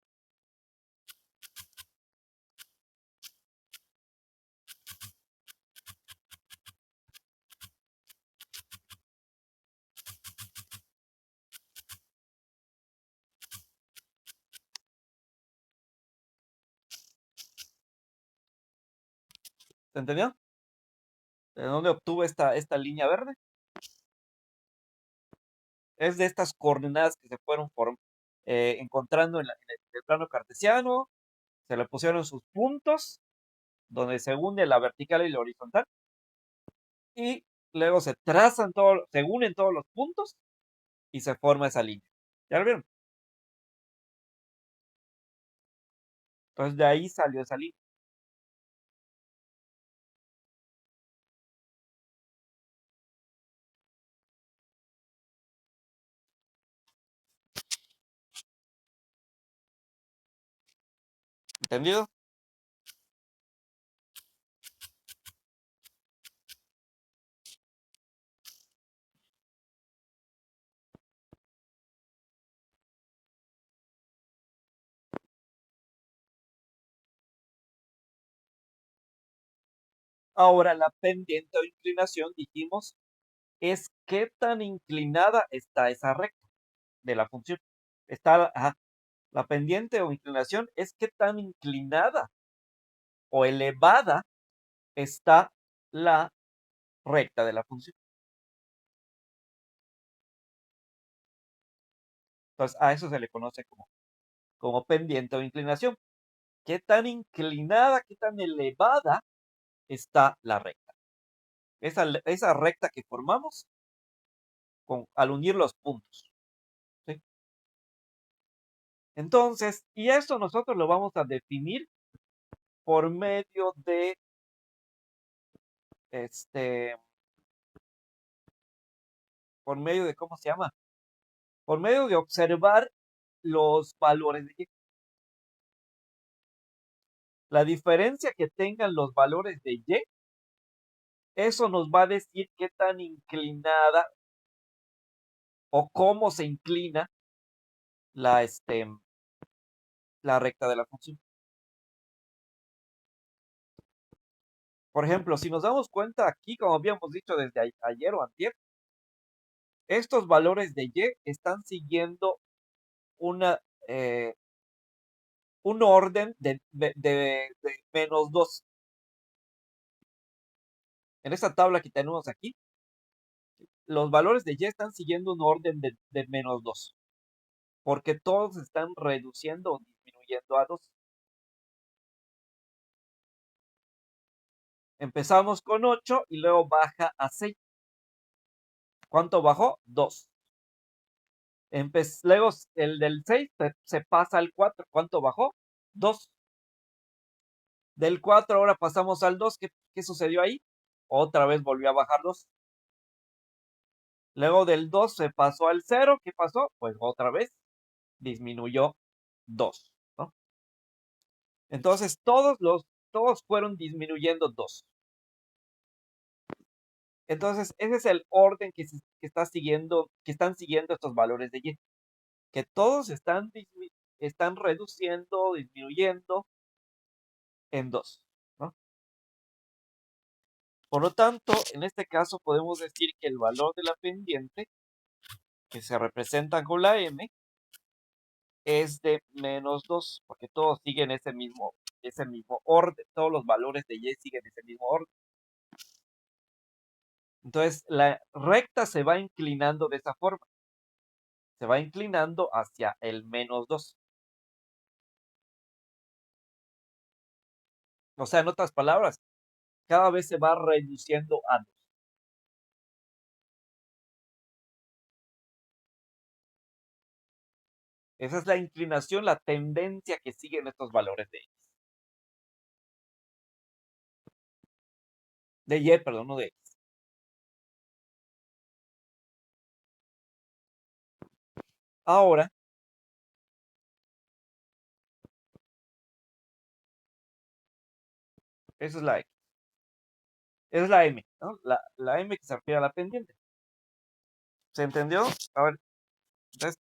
¿Se entendió? ¿De dónde obtuve esta línea verde? Es de estas coordenadas que se fueron encontrando en el plano cartesiano, se le pusieron sus puntos, donde se une la vertical y la horizontal, y luego se unen todos los puntos y se forma esa línea. ¿Ya lo vieron? Entonces de ahí salió esa línea. ¿Entendido? Ahora la pendiente o inclinación, dijimos, es qué tan inclinada está esa recta de la función. La pendiente o inclinación es qué tan inclinada o elevada está la recta de la función. Entonces, a eso se le conoce como pendiente o inclinación. ¿Qué tan inclinada, qué tan elevada está la recta? Esa recta que formamos al unir los puntos. ¿Sí? Entonces, y esto nosotros lo vamos a definir por medio de este, ¿cómo se llama? Por medio de observar los valores de Y. La diferencia que tengan los valores de Y, eso nos va a decir qué tan inclinada o cómo se inclina la, la recta de la función. Por ejemplo, si nos damos cuenta aquí, como habíamos dicho desde ayer o antier, estos valores de Y están siguiendo una, eh, un orden de -2. En esta tabla que tenemos aquí, los valores de Y están siguiendo un orden de -2, porque todos están reduciendo o disminuyendo a 2. Empezamos con 8 y luego baja a 6. ¿Cuánto bajó? 2. Luego el del 6 se pasa al 4. ¿Cuánto bajó? 2. Del 4 ahora pasamos al 2. ¿Qué sucedió ahí? Otra vez volvió a bajar 2. Luego del 2 se pasó al 0. ¿Qué pasó? Pues otra vez disminuyó 2, ¿no? Entonces todos fueron disminuyendo 2. Entonces ese es el orden que están siguiendo estos valores de Y. Que todos están reduciendo, disminuyendo en 2, ¿no? Por lo tanto, en este caso podemos decir que el valor de la pendiente, que se representa con la M, es de -2, porque todos siguen ese mismo orden, todos los valores de Y siguen ese mismo orden. Entonces, la recta se va inclinando de esa forma, se va inclinando hacia el -2. O sea, en otras palabras, cada vez se va reduciendo a 2. Esa es la inclinación, la tendencia que siguen estos valores de Y, perdón, no de X. Ahora, esa es la X. Esa es la M, ¿no? La M que se refiere a la pendiente. ¿Se entendió? A ver, entonces,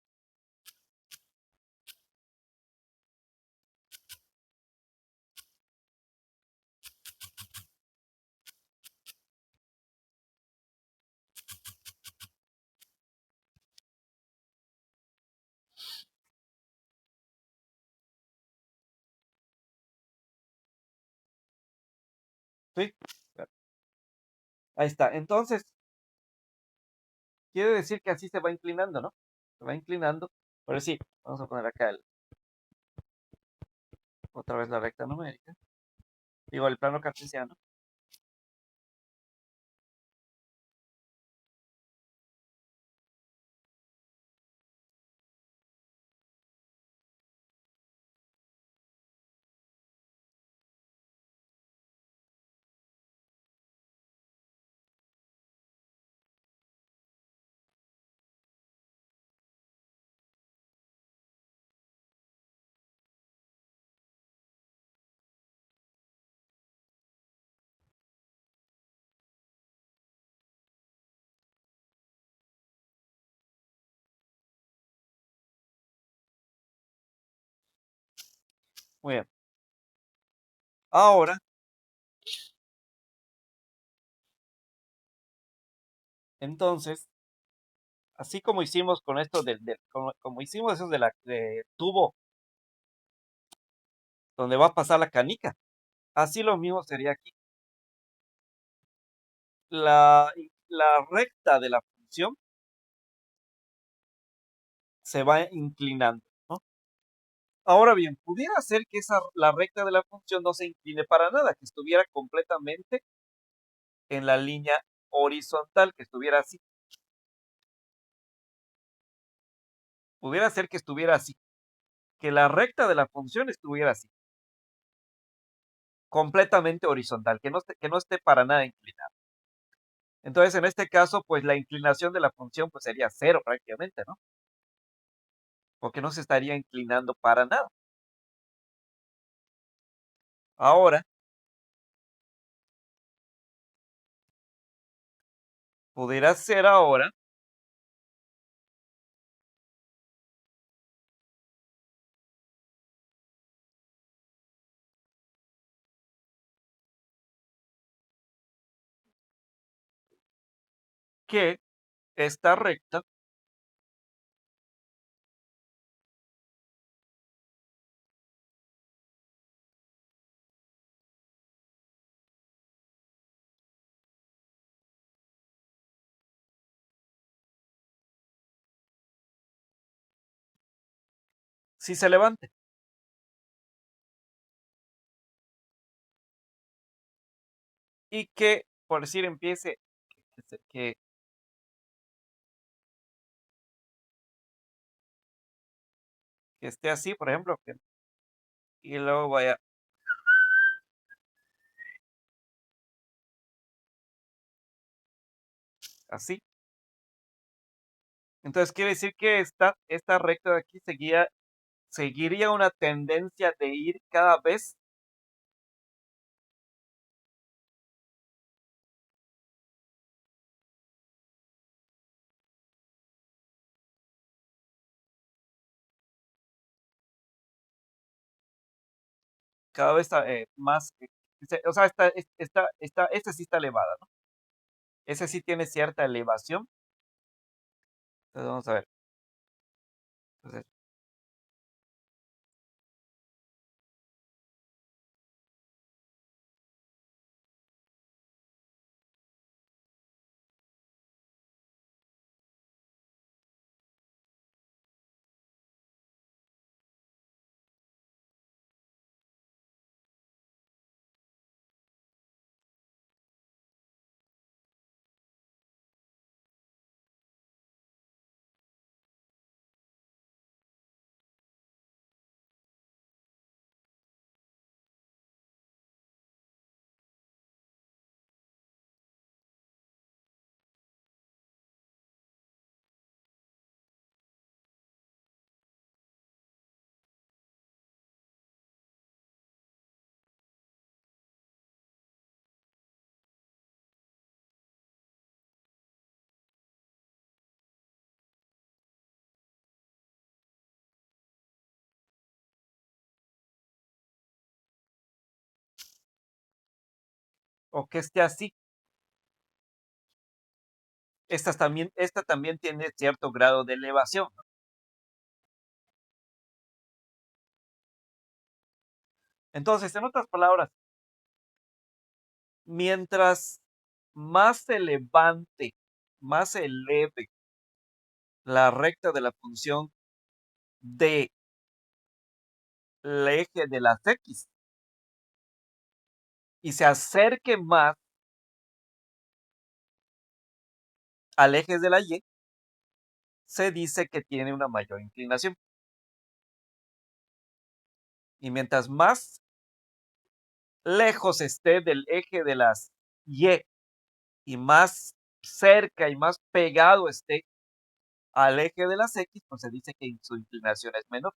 sí. Ahí está. Entonces, quiere decir que así se va inclinando, ¿no? Se va inclinando. Pero sí, vamos a poner acá otra vez la recta numérica. Digo, el plano cartesiano. Muy bien. Ahora, entonces, así como hicimos con esto como hicimos eso de tubo donde va a pasar la canica, así lo mismo sería aquí. La recta de la función se va inclinando, ¿no? Ahora bien, pudiera ser que la recta de la función no se incline para nada, que estuviera completamente en la línea horizontal, que estuviera así. Pudiera ser que estuviera así, que la recta de la función estuviera así, completamente horizontal, que no esté para nada inclinada. Entonces, en este caso, pues la inclinación de la función pues sería cero prácticamente, ¿no? Porque no se estaría inclinando para nada. Ahora, pudiera ser ahora que esta recta sí se levante y que, por decir, empiece, que esté así, por ejemplo, y luego vaya así. Entonces quiere decir que esta recta de aquí seguiría una tendencia de ir cada vez más, o sea, esta sí está elevada, ¿no? Ese sí tiene cierta elevación. Entonces vamos a ver. Entonces, o que esté así. Esta también tiene cierto grado de elevación, ¿no? Entonces, en otras palabras, mientras más se levante, más se eleve la recta de la función del eje de las X y se acerque más al eje de la Y, se dice que tiene una mayor inclinación. Y mientras más lejos esté del eje de las y más cerca y más pegado esté al eje de las X, pues se dice que su inclinación es menor.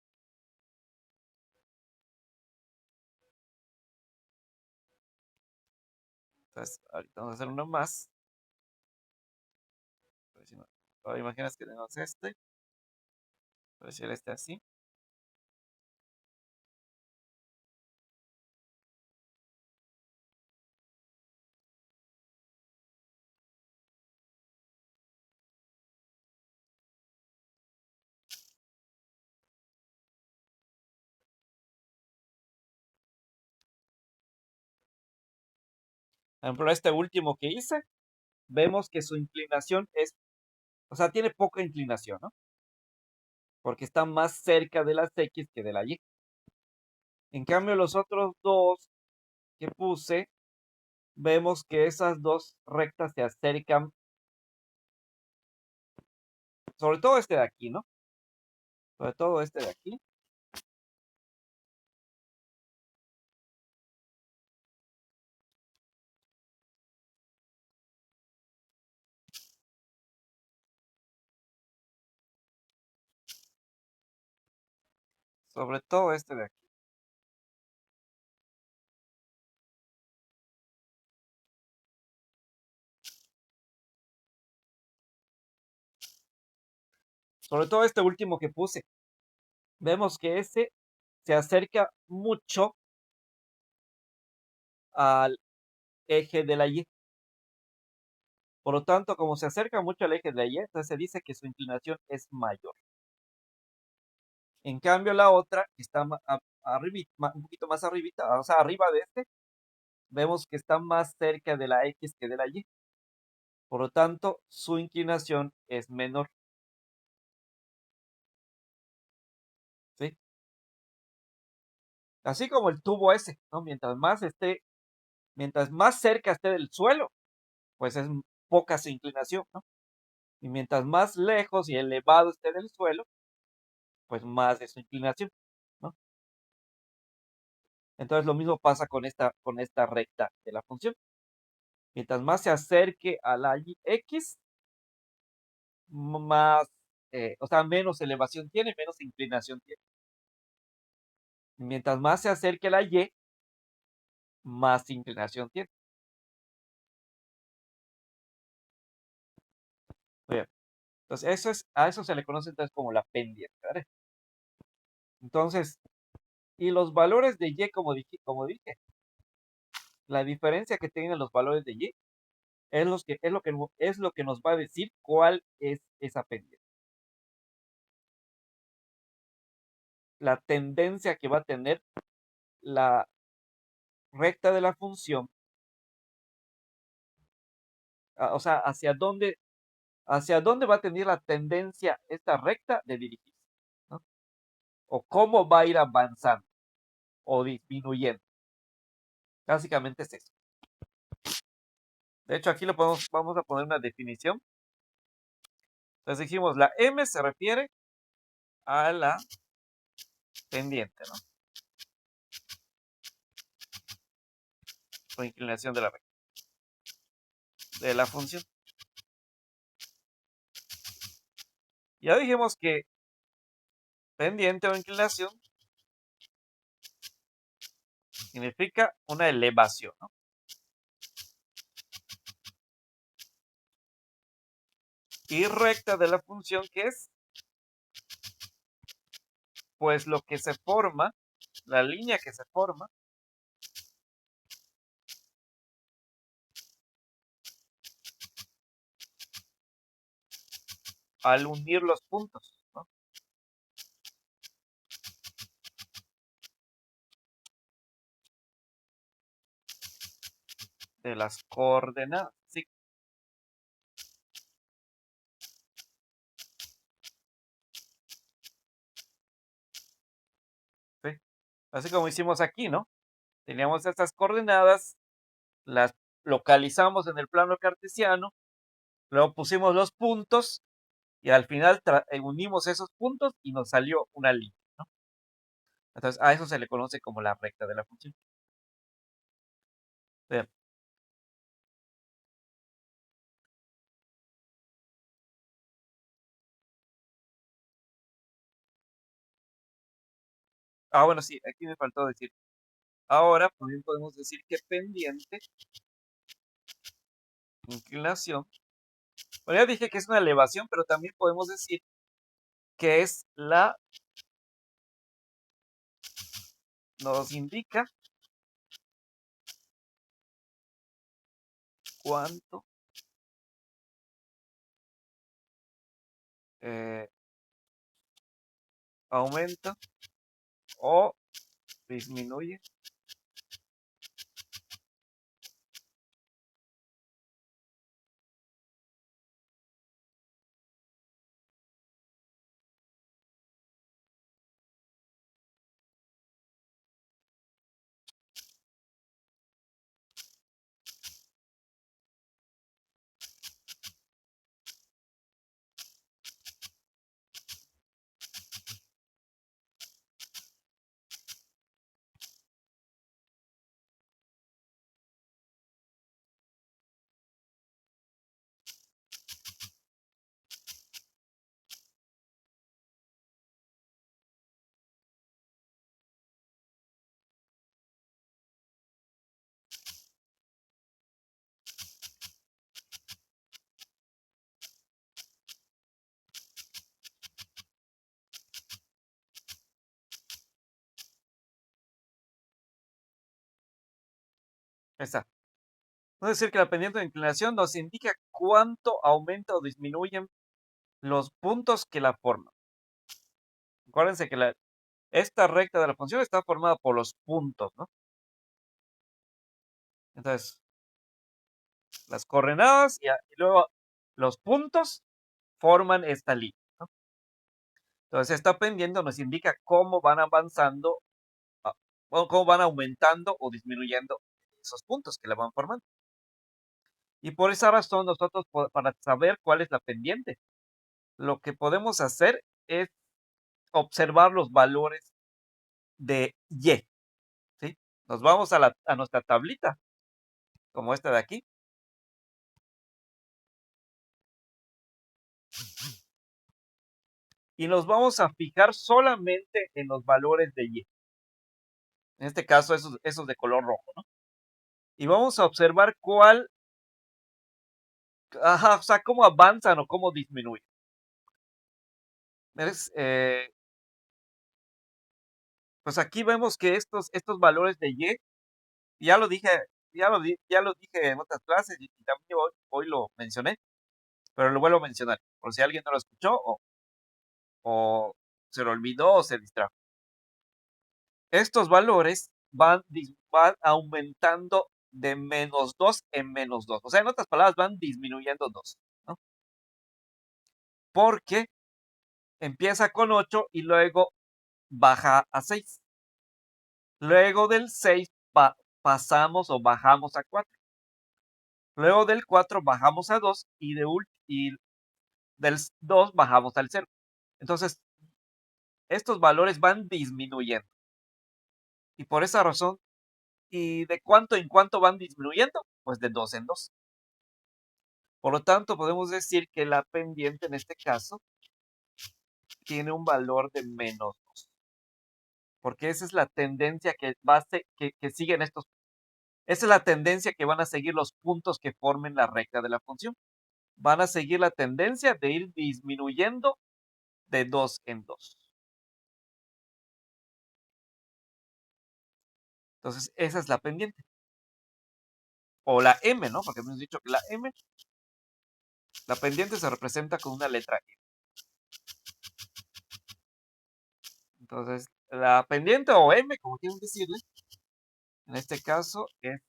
Entonces, ahorita vamos a hacer uno más. Ahora imaginas que tenemos este. Voy a hacer este así. Por ejemplo, este último que hice, vemos que su inclinación es, o sea, tiene poca inclinación, ¿no? Porque está más cerca de las X que de la Y. En cambio, los otros dos que puse, vemos que esas dos rectas se acercan, sobre todo este de aquí, ¿no? Sobre todo este de aquí. Sobre todo este de aquí. Sobre todo este último que puse. Vemos que ese se acerca mucho al eje de la Y. Por lo tanto, como se acerca mucho al eje de la Y, entonces se dice que su inclinación es mayor. En cambio, la otra, que está un poquito más arribita, o sea, arriba de este, vemos que está más cerca de la X que de la Y. Por lo tanto, su inclinación es menor. ¿Sí? Así como el tubo ese, ¿no? Mientras más cerca esté del suelo, pues es poca su inclinación, ¿no? Y mientras más lejos y elevado esté del suelo, pues más de su inclinación, ¿no? Entonces lo mismo pasa con esta recta de la función. Mientras más se acerque a la X, más, o sea, menos elevación tiene, menos inclinación tiene. Mientras más se acerque a la Y, más inclinación tiene. Muy bien. Entonces, a eso se le conoce entonces como la pendiente, ¿vale? Entonces, y los valores de Y, como dije, la diferencia que tienen los valores de Y es lo que nos va a decir cuál es esa pendiente. La tendencia que va a tener la recta de la función, o sea, hacia dónde va a tener la tendencia esta recta de dirigirse, ¿no? O cómo va a ir avanzando o disminuyendo. Básicamente es eso. De hecho, aquí vamos a poner una definición. Entonces dijimos, la M se refiere a la pendiente, ¿no? O inclinación de la recta, de la función. Ya dijimos que pendiente o inclinación significa una elevación, ¿no? Y recta de la función, ¿qué es? Pues lo que se forma, la línea que se forma al unir los puntos, ¿no? De las coordenadas, ¿sí? Así como hicimos aquí, ¿no? Teníamos estas coordenadas, las localizamos en el plano cartesiano, luego pusimos los puntos y al final unimos esos puntos y nos salió una línea, ¿no? Entonces, a eso se le conoce como la recta de la función. Bien. Bueno, sí, aquí me faltó decir. Ahora también podemos decir que pendiente, inclinación. Bueno, ya dije que es una elevación, pero también podemos decir que es nos indica cuánto eh, aumenta o disminuye esa. Puede decir que la pendiente de inclinación nos indica cuánto aumenta o disminuyen los puntos que la forman. Acuérdense que esta recta de la función está formada por los puntos, ¿no? Entonces, las coordenadas y luego los puntos forman esta línea, ¿no? Entonces, esta pendiente nos indica cómo van avanzando, ah, o cómo van aumentando o disminuyendo esos puntos que la van formando. Y por esa razón, nosotros, para saber cuál es la pendiente, lo que podemos hacer es observar los valores de Y, ¿sí? Nos vamos a nuestra tablita, como esta de aquí, y nos vamos a fijar solamente en los valores de Y. En este caso, esos de color rojo, ¿no? Y vamos a observar o sea, cómo avanzan o cómo disminuyen. Pues aquí vemos que estos valores de Y, ya lo dije, ya lo dije en otras clases y también hoy lo mencioné, pero lo vuelvo a mencionar, por si alguien no lo escuchó o se lo olvidó o se distrajo. Estos valores van aumentando de -2 en -2. O sea, en otras palabras, van disminuyendo 2, ¿no? Porque empieza con 8 y luego baja a 6. Luego del 6 pasamos o bajamos a 4. Luego del 4 bajamos a 2 y del 2 bajamos al 0. Entonces, estos valores van disminuyendo. Y por esa razón, ¿y de cuánto en cuánto van disminuyendo? Pues de 2 en 2. Por lo tanto, podemos decir que la pendiente en este caso tiene un valor de -2, porque esa es la tendencia que siguen esa es la tendencia que van a seguir los puntos que formen la recta de la función. Van a seguir la tendencia de ir disminuyendo de 2 en 2. Entonces, esa es la pendiente. O la M, ¿no? Porque hemos dicho que la pendiente se representa con una letra M. Entonces, la pendiente o M, como quieran decirle, en este caso es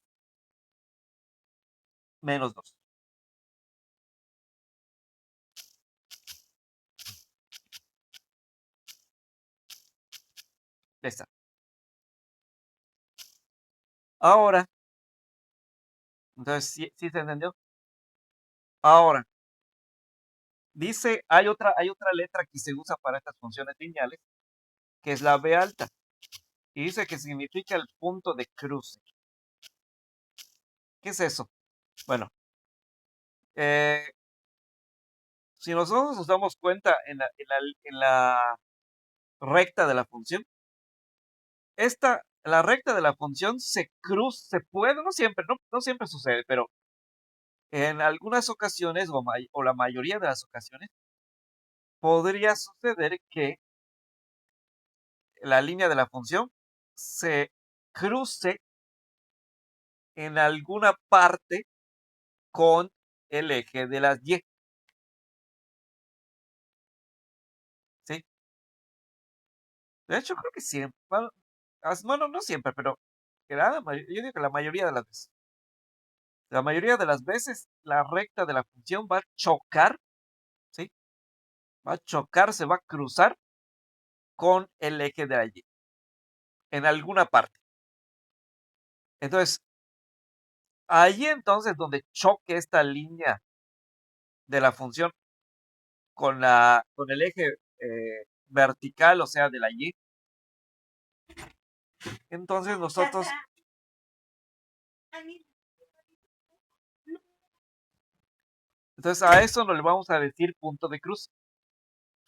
-2. Esta. Ahora, entonces, ¿sí se entendió? Ahora, dice, hay otra letra que se usa para estas funciones lineales, que es la B alta, y dice que significa el punto de cruce. ¿Qué es eso? Bueno, eh, si nosotros nos damos cuenta en la recta de la función, la recta de la función se puede, no siempre, no siempre sucede, pero en algunas ocasiones, o la mayoría de las ocasiones, podría suceder que la línea de la función se cruce en alguna parte con el eje de las Y, ¿sí? De hecho, creo que siempre, bueno, no siempre, pero yo digo que la mayoría de las veces. La mayoría de las veces la recta de la función va a chocar, ¿sí? Va a chocar, se va a cruzar con el eje de la Y en alguna parte. Entonces, ahí entonces donde choque esta línea de la función con el eje vertical, o sea, de la Y, entonces nosotros, entonces a eso no le vamos a decir punto de cruce,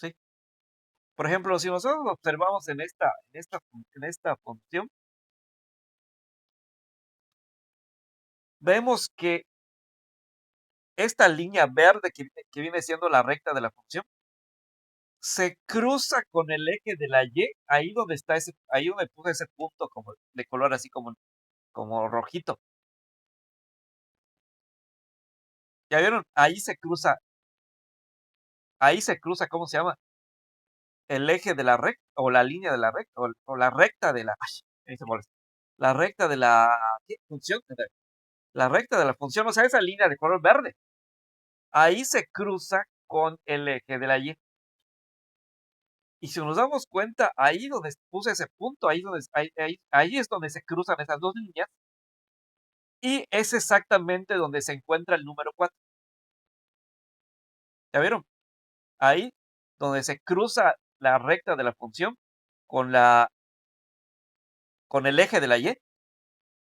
¿sí? Por ejemplo, si nosotros observamos en esta función, vemos que esta línea verde que viene siendo la recta de la función, se cruza con el eje de la Y, ahí donde puse ese punto como de color así como rojito. ¿Ya vieron? Ahí se cruza, ¿cómo se llama? El eje de la recta, o la línea de la recta, o la recta de la, ay, ahí se molesta. La recta de la, ¿qué función? La recta de la función, o sea, esa línea de color verde. Ahí se cruza con el eje de la Y. Y si nos damos cuenta, ahí donde puse ese punto, ahí es donde se cruzan esas dos líneas, y es exactamente donde se encuentra el número 4. ¿Ya vieron? Ahí donde se cruza la recta de la función con con el eje de la Y,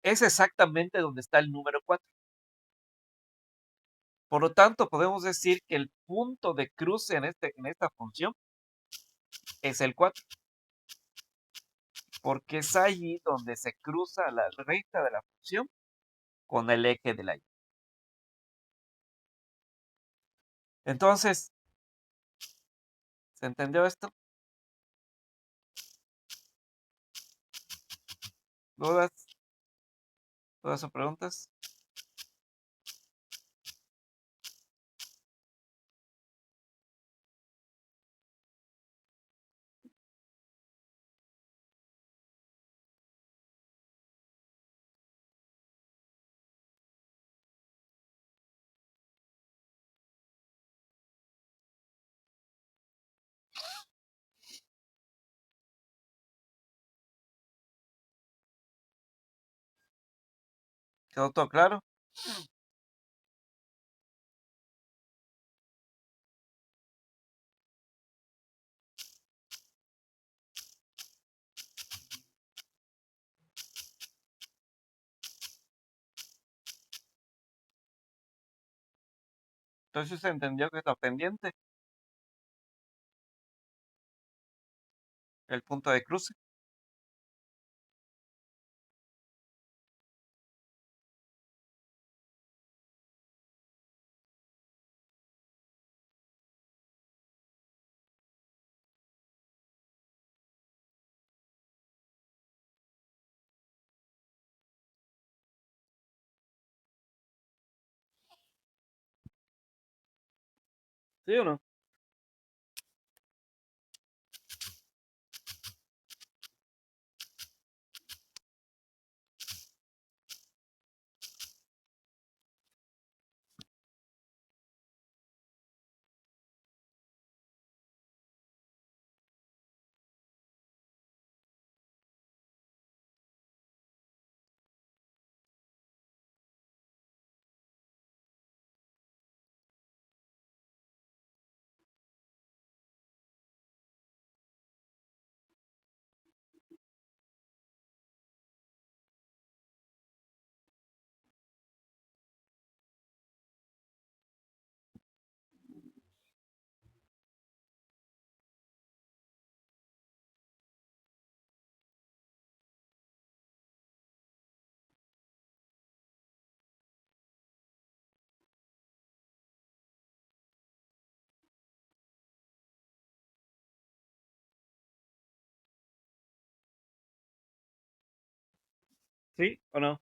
es exactamente donde está el número 4. Por lo tanto, podemos decir que el punto de cruce en esta función es el 4, porque es ahí donde se cruza la recta de la función con el eje de la Y. Entonces, ¿se entendió esto? ¿Dudas? ¿Dudas o preguntas? ¿Quedó todo claro? Entonces se entendió que está pendiente el punto de cruce. ¿Sí o no? ¿Sí o no?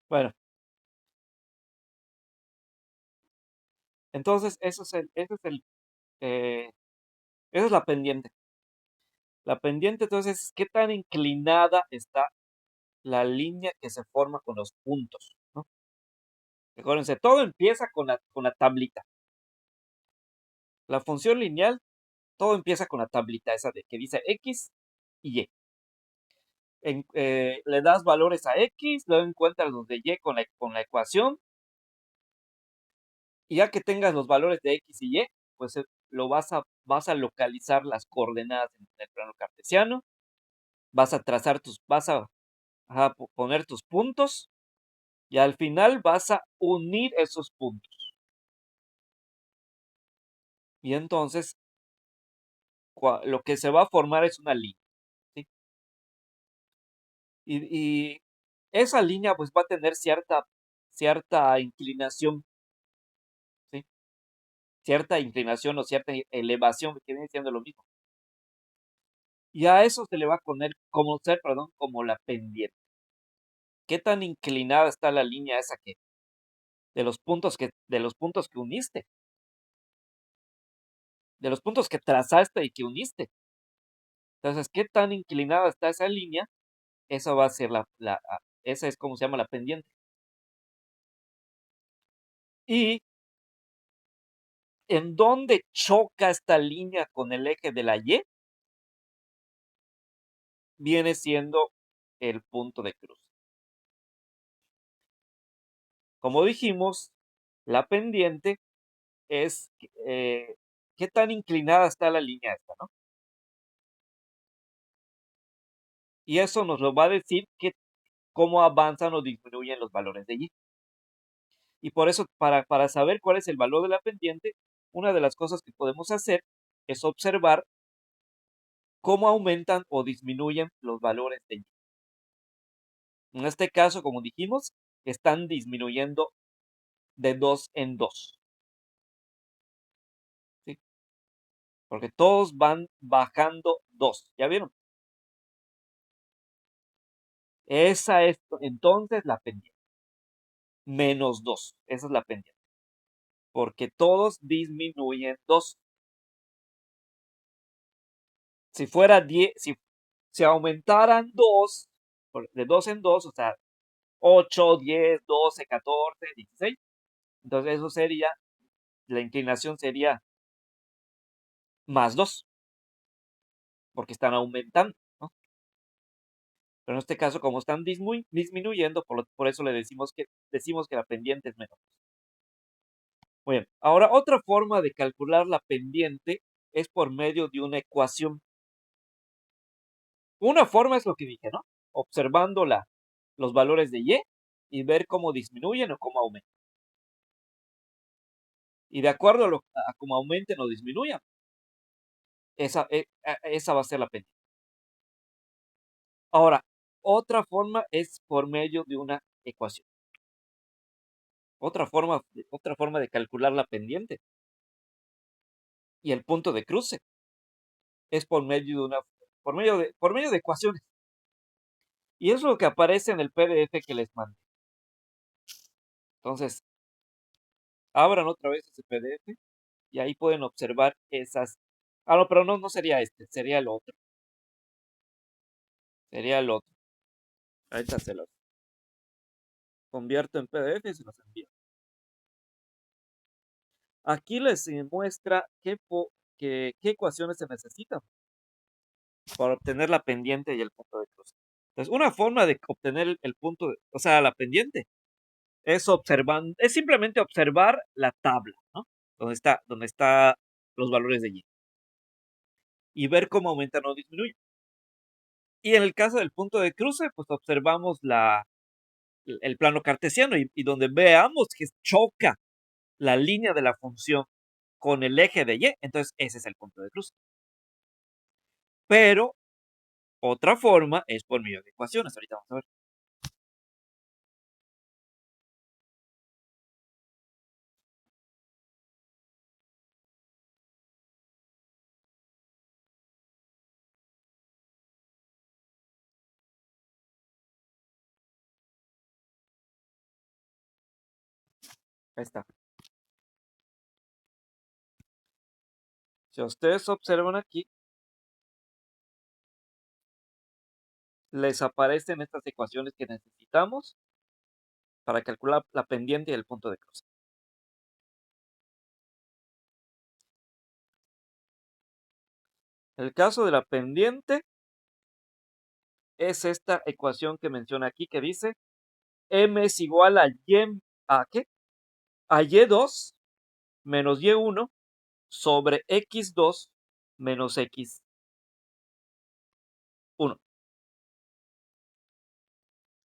Bueno, entonces eh, esa es la pendiente. La pendiente, entonces, es qué tan inclinada está la línea que se forma con los puntos, ¿no? Acuérdense, todo empieza con la tablita. La función lineal, todo empieza con la tablita esa de que dice X y Y. Le das valores a X, luego encuentras los de Y con la ecuación, y ya que tengas los valores de X y Y, pues vas a localizar las coordenadas en el plano cartesiano, vas a trazar vas a poner tus puntos, y al final vas a unir esos puntos. Y entonces lo que se va a formar es una línea, ¿sí? Y esa línea pues va a tener cierta inclinación, ¿sí? Cierta inclinación o cierta elevación, que viene siendo lo mismo. Y a eso se le va a conocer, perdón, como la pendiente. ¿Qué tan inclinada está la línea esa de los puntos que uniste, de los puntos que trazaste y que uniste? Entonces, ¿qué tan inclinada está esa línea? Esa va a ser esa es como se llama la pendiente. Y en dónde choca esta línea con el eje de la Y, viene siendo el punto de cruce. Como dijimos, la pendiente es qué tan inclinada está la línea esta, ¿no? Y eso nos lo va a decir cómo avanzan o disminuyen los valores de Y. Y por eso, para saber cuál es el valor de la pendiente, una de las cosas que podemos hacer es observar cómo aumentan o disminuyen los valores de Y. En este caso, como dijimos, están disminuyendo de 2 en 2, ¿sí? Porque todos van bajando 2, ¿ya vieron? Esa es entonces la pendiente, menos 2, esa es la pendiente, porque todos disminuyen 2. Si fuera 10, si aumentaran 2, de 2 en 2, o sea, 8, 10, 12, 14, 16, entonces eso sería, la inclinación sería más 2, porque están aumentando, ¿no? Pero en este caso, como están disminuyendo, por eso decimos que la pendiente es menor. Muy bien, ahora otra forma de calcular la pendiente es por medio de una ecuación. Una forma es lo que dije, ¿no? Observando los valores de y ver cómo disminuyen o cómo aumentan. Y de acuerdo a cómo aumenten o disminuyan, esa va a ser la pendiente. Ahora, otra forma es por medio de una ecuación. Otra forma de calcular la pendiente y el punto de cruce es por medio de ecuaciones. Y es lo que aparece en el PDF que les mandé. Entonces, abran otra vez ese PDF y ahí pueden observar esas. Ah, no, pero no sería este, sería el otro. Sería el otro. Ahorita se los convierto en PDF y se los envío. Aquí les muestra qué ecuaciones se necesitan para obtener la pendiente y el punto de cruce. Entonces, una forma de obtener el punto, o sea, la pendiente, es simplemente observar la tabla, ¿no? Donde está los valores de y. Y ver cómo aumentan o disminuyen. Y en el caso del punto de cruce, pues observamos el plano cartesiano y donde veamos que choca la línea de la función con el eje de y, entonces ese es el punto de cruce. Pero otra forma es por medio de ecuaciones. Ahorita vamos a ver. Ahí está. Si ustedes observan aquí, les aparecen estas ecuaciones que necesitamos para calcular la pendiente y el punto de cruce. El caso de la pendiente es esta ecuación que menciona aquí que dice m es igual a ¿qué? A y2 menos y1 sobre x2 menos x1.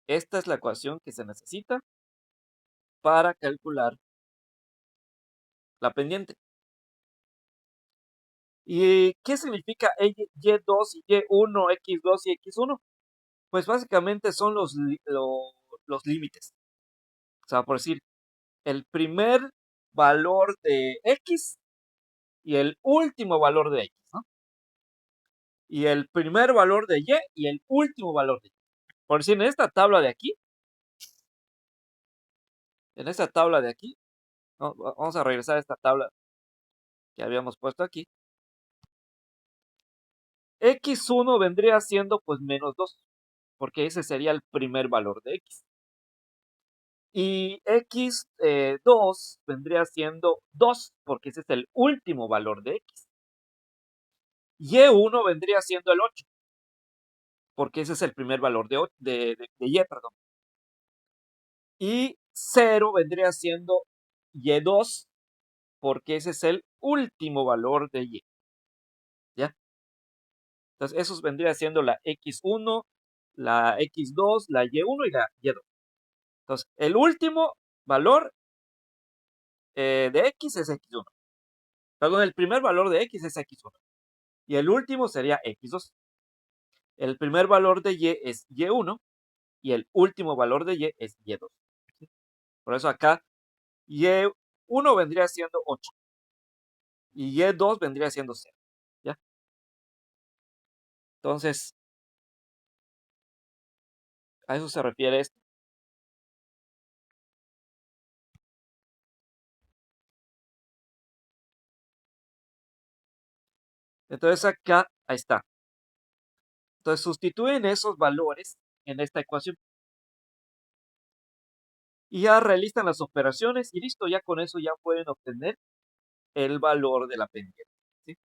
Esta es la ecuación que se necesita para calcular la pendiente. ¿Y qué significa y2 y y1, x2 y x1? Pues básicamente son los límites. O sea, por decir, el primer valor de x y el último valor de x, ¿no? Y el primer valor de y el último valor de y. Por decir, en esta tabla de aquí, vamos a regresar a esta tabla que habíamos puesto aquí. X1 vendría siendo pues menos 2, porque ese sería el primer valor de x. Y x2 vendría siendo 2, porque ese es el último valor de x. Y1 vendría siendo el 8, porque ese es el primer valor de y, perdón. Y 0 vendría siendo y2, porque ese es el último valor de y. ¿Ya? Entonces, esos vendría siendo la x1, la x2, la y1 y la y2. Entonces, el último valor de x es x1. Perdón, el primer valor de x es x1. Y el último sería x2. El primer valor de y es y1 y el último valor de y es y2. ¿Sí? Por eso acá y1 vendría siendo 8 y y2 vendría siendo 0. ¿Ya? Entonces, a eso se refiere esto. Entonces acá, ahí está. Entonces sustituyen esos valores en esta ecuación. Y ya realizan las operaciones y listo, ya con eso ya pueden obtener el valor de la pendiente. ¿Sí?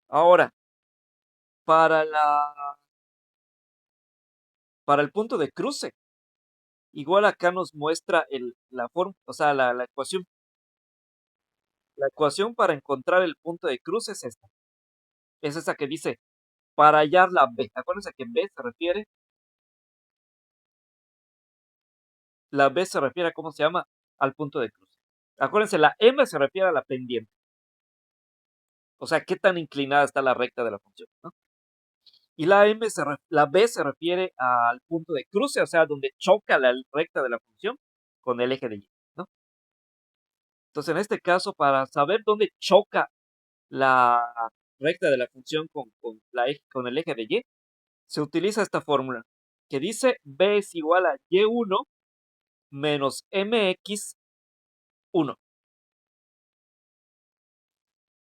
Ahora, para el punto de cruce, igual acá nos muestra o sea, la ecuación. La ecuación para encontrar el punto de cruce es esta. Es esa que dice, para hallar la B. Acuérdense que la B se refiere a cómo se llama, al punto de cruce. Acuérdense, la M se refiere a la pendiente. O sea, qué tan inclinada está la recta de la función, ¿no? Y la B se refiere al punto de cruce, o sea, donde choca la recta de la función con el eje de y, ¿no? Entonces, en este caso, para saber dónde choca la recta de la función con el eje de y, se utiliza esta fórmula que dice B es igual a y1 menos mx1.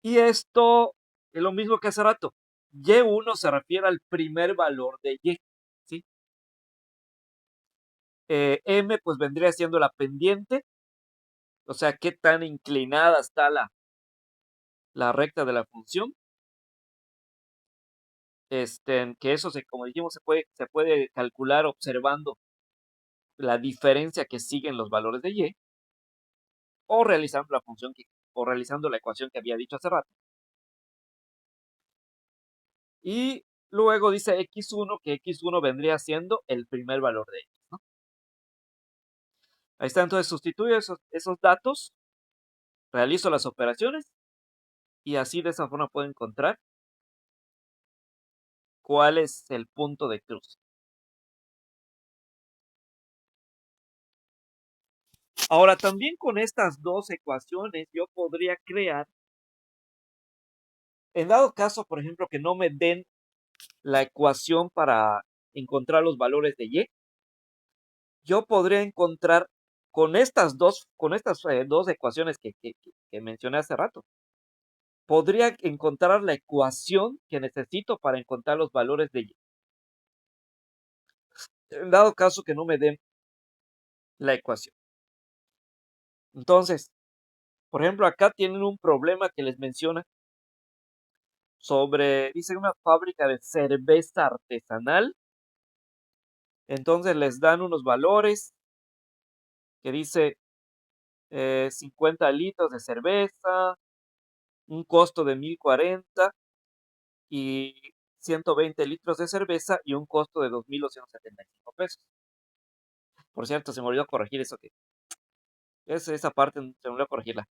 Y esto es lo mismo que hace rato. Y1 se refiere al primer valor de y, ¿sí? M pues vendría siendo la pendiente, o sea, qué tan inclinada está la recta de la función. Que eso, como dijimos, se puede calcular observando la diferencia que siguen los valores de y, o realizando o realizando la ecuación que había dicho hace rato. Y luego dice x1, que x1 vendría siendo el primer valor de x, ¿no? Ahí está, entonces sustituyo esos datos, realizo las operaciones y así de esa forma puedo encontrar cuál es el punto de cruce. Ahora, también con estas dos ecuaciones yo podría crear, en dado caso, por ejemplo, que no me den la ecuación para encontrar los valores de y, yo podría encontrar con estas dos ecuaciones que mencioné hace rato, podría encontrar la ecuación que necesito para encontrar los valores de y. En dado caso que no me den la ecuación. Entonces, por ejemplo, acá tienen un problema que les menciona dice una fábrica de cerveza artesanal. Entonces les dan unos valores que dice 50 litros de cerveza, un costo de 1040 y 120 litros de cerveza y un costo de 2275 pesos. Por cierto, se me olvidó corregir eso esa parte se me olvidó corregirla.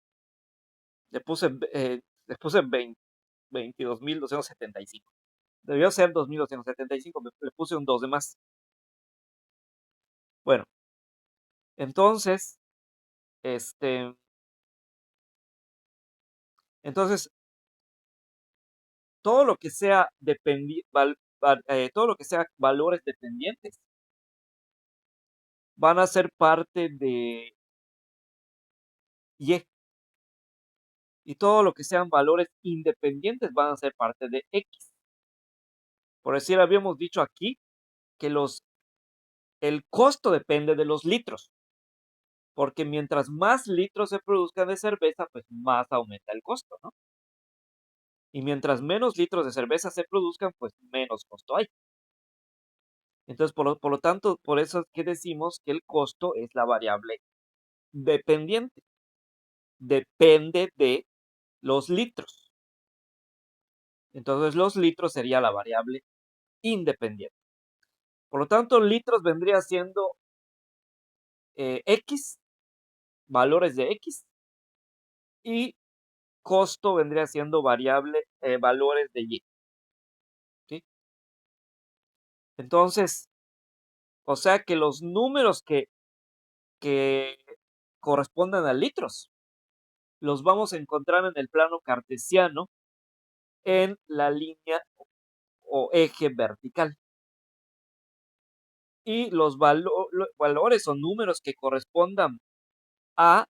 Le puse, eh, le puse 22.275. Debió ser 2.275, le puse un 2 de más. Bueno, entonces, este, entonces, todo lo que sea todo lo que sea valores dependientes van a ser parte de y, y todo lo que sean valores independientes van a ser parte de x. Por decir, habíamos dicho aquí que el costo depende de los litros, porque mientras más litros se produzcan de cerveza, pues más aumenta el costo, ¿no? Y mientras menos litros de cerveza se produzcan, pues menos costo hay. Entonces, por lo tanto, por eso es que decimos que el costo es la variable dependiente. Depende de los litros. Entonces, los litros sería la variable independiente. Por lo tanto, litros vendría siendo X, valores de X, y costo vendría siendo valores de Y. ¿Sí? Entonces, o sea que los números que correspondan a litros los vamos a encontrar en el plano cartesiano en la línea o eje vertical. Y los valores o números que correspondan a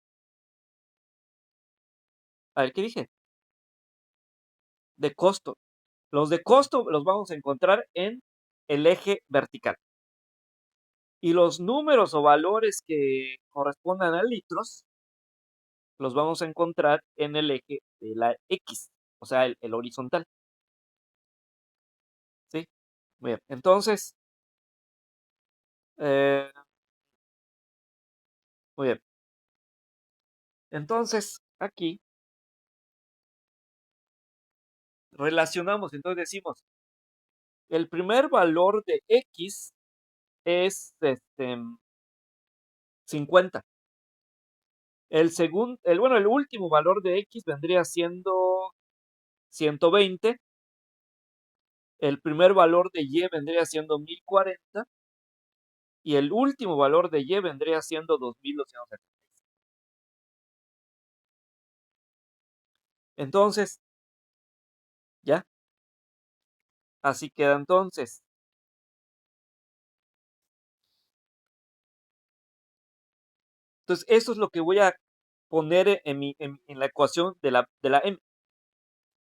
ver, ¿qué dije? De costo. Los de costo los vamos a encontrar en el eje vertical. Y los números o valores que correspondan a litros los vamos a encontrar en el eje de la X, o sea, el horizontal. ¿Sí? Muy bien. Entonces, eh, muy bien. Entonces, aquí relacionamos, entonces decimos, el primer valor de X es 50. El último valor de X vendría siendo 120. El primer valor de Y vendría siendo 1040. Y el último valor de Y vendría siendo 2270. Entonces, ya, así queda entonces. Entonces, eso es lo que voy a poner en la ecuación de la m.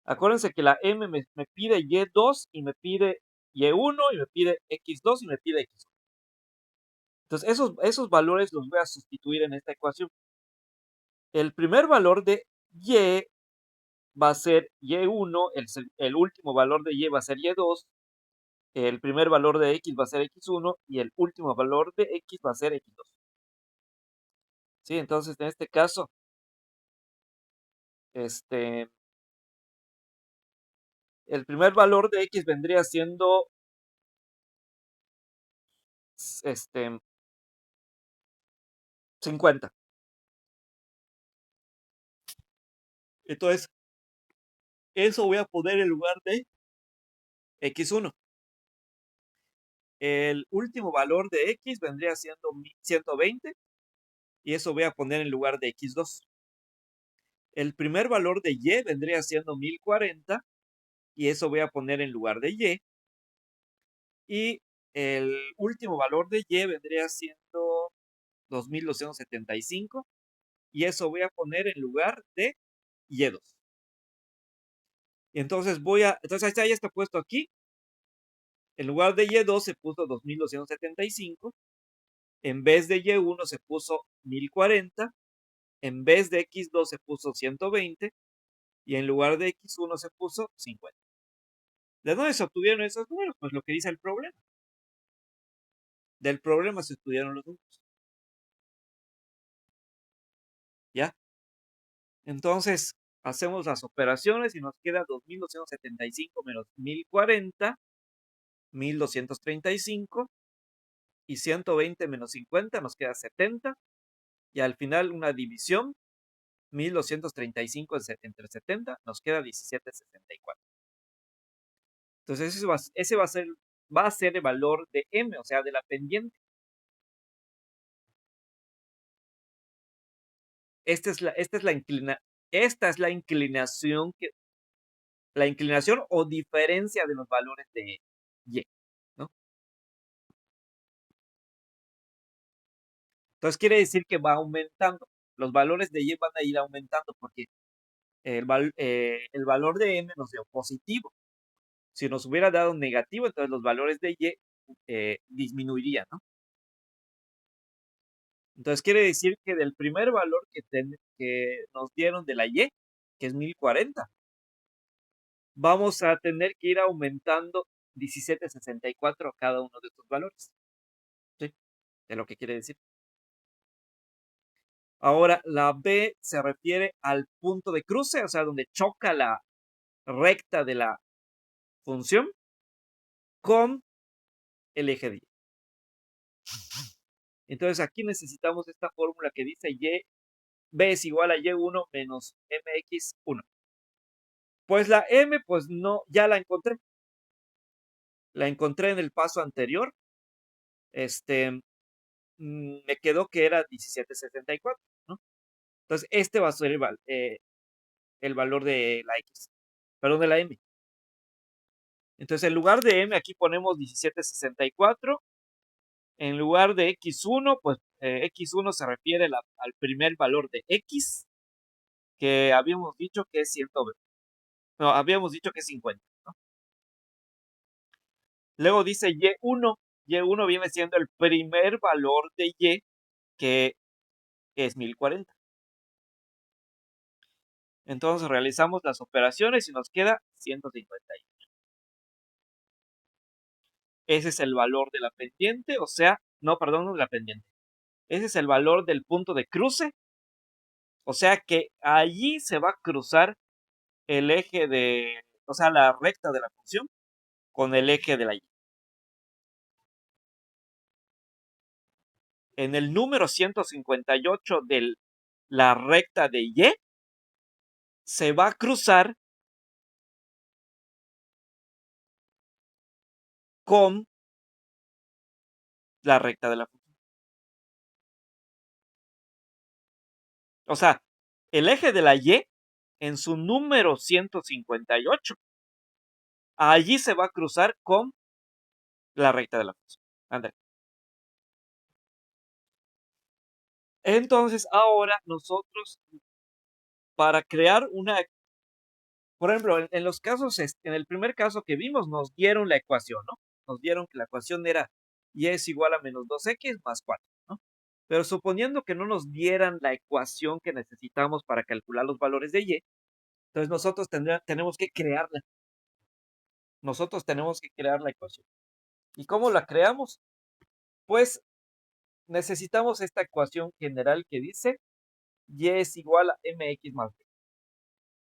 Acuérdense que la m me pide y2 y me pide y1 y me pide x2 y me pide x1. Entonces, esos valores los voy a sustituir en esta ecuación. El primer valor de y va a ser y1, el último valor de y va a ser y2, el primer valor de x va a ser x1 y el último valor de x va a ser x2. ¿Sí? Entonces, en este caso, el primer valor de x vendría siendo 50. Entonces, eso voy a poner en lugar de x1. El último valor de x vendría siendo 120 y eso voy a poner en lugar de x2. El primer valor de y vendría siendo 1040 y eso voy a poner en lugar de y. Y el último valor de y vendría siendo 2275 y eso voy a poner en lugar de y2. Y entonces entonces ya está puesto aquí. En lugar de y2 se puso 2275. En vez de y1 se puso 1040. En vez de x2 se puso 120. Y en lugar de x1 se puso 50. ¿De dónde se obtuvieron esos números? Pues lo que dice el problema. Del problema se estudiaron los números. ¿Ya? Entonces, hacemos las operaciones y nos queda 2275 menos 1040, 1235 y 120 menos 50 nos queda 70 y al final una división, 1235 entre 70 nos queda 1764. Entonces ese va a ser el valor de m, o sea, de la pendiente. Esta es la inclinación o diferencia de los valores de y, ¿no? Entonces quiere decir que va aumentando. Los valores de y van a ir aumentando porque el valor de m nos dio positivo. Si nos hubiera dado negativo, entonces los valores de y disminuirían, ¿no? Entonces quiere decir que del primer valor que nos dieron de la y, que es 1040, vamos a tener que ir aumentando 1764 cada uno de estos valores. ¿Sí? Es lo que quiere decir. Ahora, la B se refiere al punto de cruce, o sea, donde choca la recta de la función con el eje de y. Entonces, aquí necesitamos esta fórmula que dice B es igual a y1 menos mx1. Pues la m, pues no, ya la encontré. La encontré en el paso anterior. Me quedó que era 1764, ¿no? Entonces, este va a ser el valor de la x, perdón, de la m. Entonces, en lugar de m, aquí ponemos 1764. En lugar de x1, pues x1 se refiere al primer valor de x, que habíamos dicho que es 120. No, habíamos dicho que es 50, ¿no? Luego dice y1. Y1 viene siendo el primer valor de y, que es 1040. Entonces realizamos las operaciones y nos queda 151. Ese es el valor de la pendiente, o sea, no, perdón, no de la pendiente. Ese es el valor del punto de cruce, o sea que allí se va a cruzar el eje o sea, la recta de la función con el eje de la y. En el número 158 de la recta de y se va a cruzar con la recta de la función. O sea, el eje de la y en su número 158, allí se va a cruzar con la recta de la función. André. Entonces, ahora nosotros, para crear por ejemplo, en los casos, en el primer caso que vimos, nos dieron la ecuación, ¿no? Nos dieron que la ecuación era y es igual a menos 2x más 4, ¿no? Pero suponiendo que no nos dieran la ecuación que necesitamos para calcular los valores de y, entonces nosotros tenemos que crearla. Nosotros tenemos que crear la ecuación. ¿Y cómo la creamos? Pues necesitamos esta ecuación general que dice y es igual a mx más b.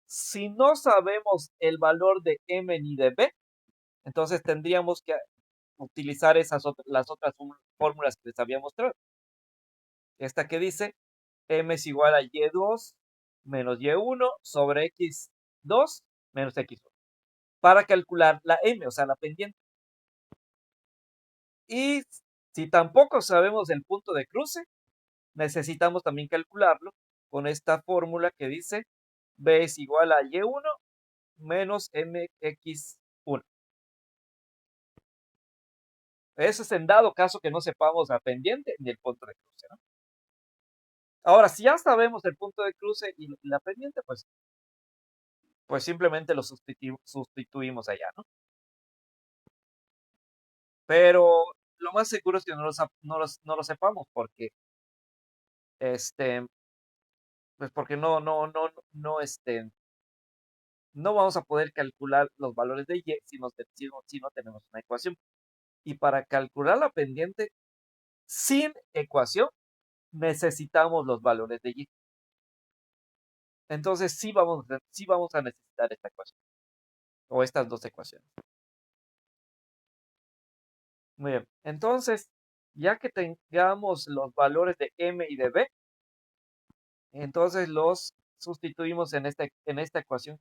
Si no sabemos el valor de m ni de b, entonces tendríamos que utilizar las otras fórmulas que les había mostrado. Esta que dice m es igual a y2 menos y1 sobre x2 menos x1 para calcular la m, o sea, la pendiente. Y si tampoco sabemos el punto de cruce, necesitamos también calcularlo con esta fórmula que dice b es igual a y1 menos mx1. Eso es en dado caso que no sepamos la pendiente ni el punto de cruce, ¿no? Ahora, si ya sabemos el punto de cruce y la pendiente, pues simplemente lo sustituimos allá, ¿no? Pero lo más seguro es que no lo sepamos porque, este, pues porque no vamos a poder calcular los valores de y si no tenemos una ecuación. Y para calcular la pendiente sin ecuación, necesitamos los valores de y. Entonces sí vamos a necesitar esta ecuación o estas dos ecuaciones. Muy bien. Entonces, ya que tengamos los valores de m y de b, entonces los sustituimos en esta ecuación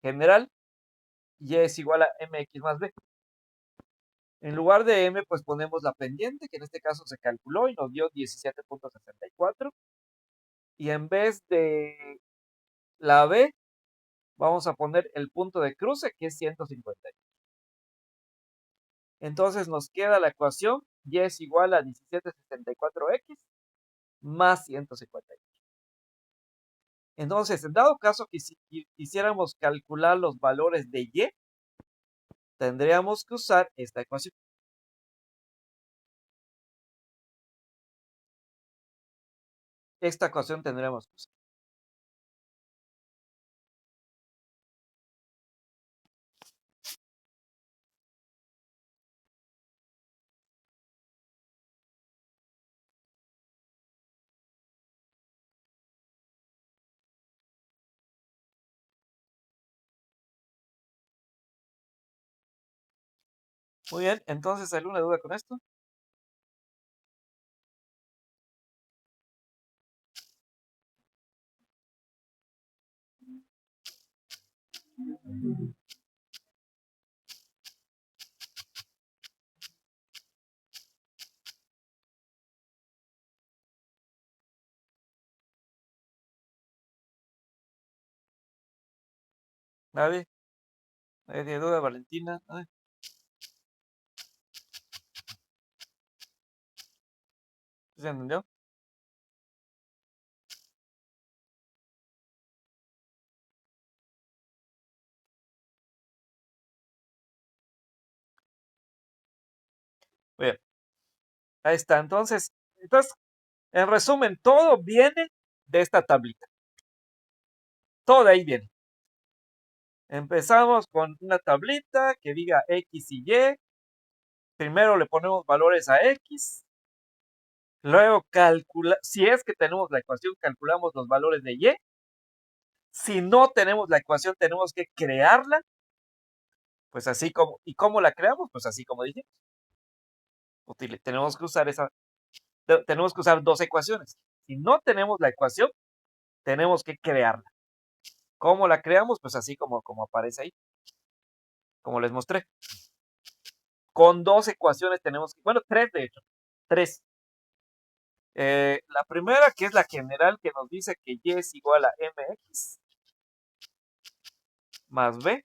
general y es igual a mx más b. En lugar de m, pues ponemos la pendiente, que en este caso se calculó y nos dio 17.64. Y en vez de la b, vamos a poner el punto de cruce, que es 150. Entonces nos queda la ecuación y es igual a 1764x más 150. Entonces, en dado caso que si quisiéramos calcular los valores de y, tendríamos que usar esta ecuación. Esta ecuación tendríamos que usar. Muy bien, entonces, ¿alguna duda con esto? ¿Nadie? ¿Nadie tiene duda, Valentina? ¿Nadie? ¿Se entendió? Muy bien, ahí está. Entonces, en resumen, todo viene de esta tablita. Todo de ahí viene. Empezamos con una tablita que diga X y Y. Primero le ponemos valores a X. Luego si es que tenemos la ecuación, calculamos los valores de Y. Si no tenemos la ecuación, tenemos que crearla. Pues así como, ¿y cómo la creamos? Pues así como dijimos. Tenemos que usar tenemos que usar dos ecuaciones. Si no tenemos la ecuación, tenemos que crearla. ¿Cómo la creamos? Pues así como aparece ahí, como les mostré. Con dos ecuaciones tenemos que, bueno, tres de hecho, tres. La primera, que es la general, que nos dice que y es igual a mx más b.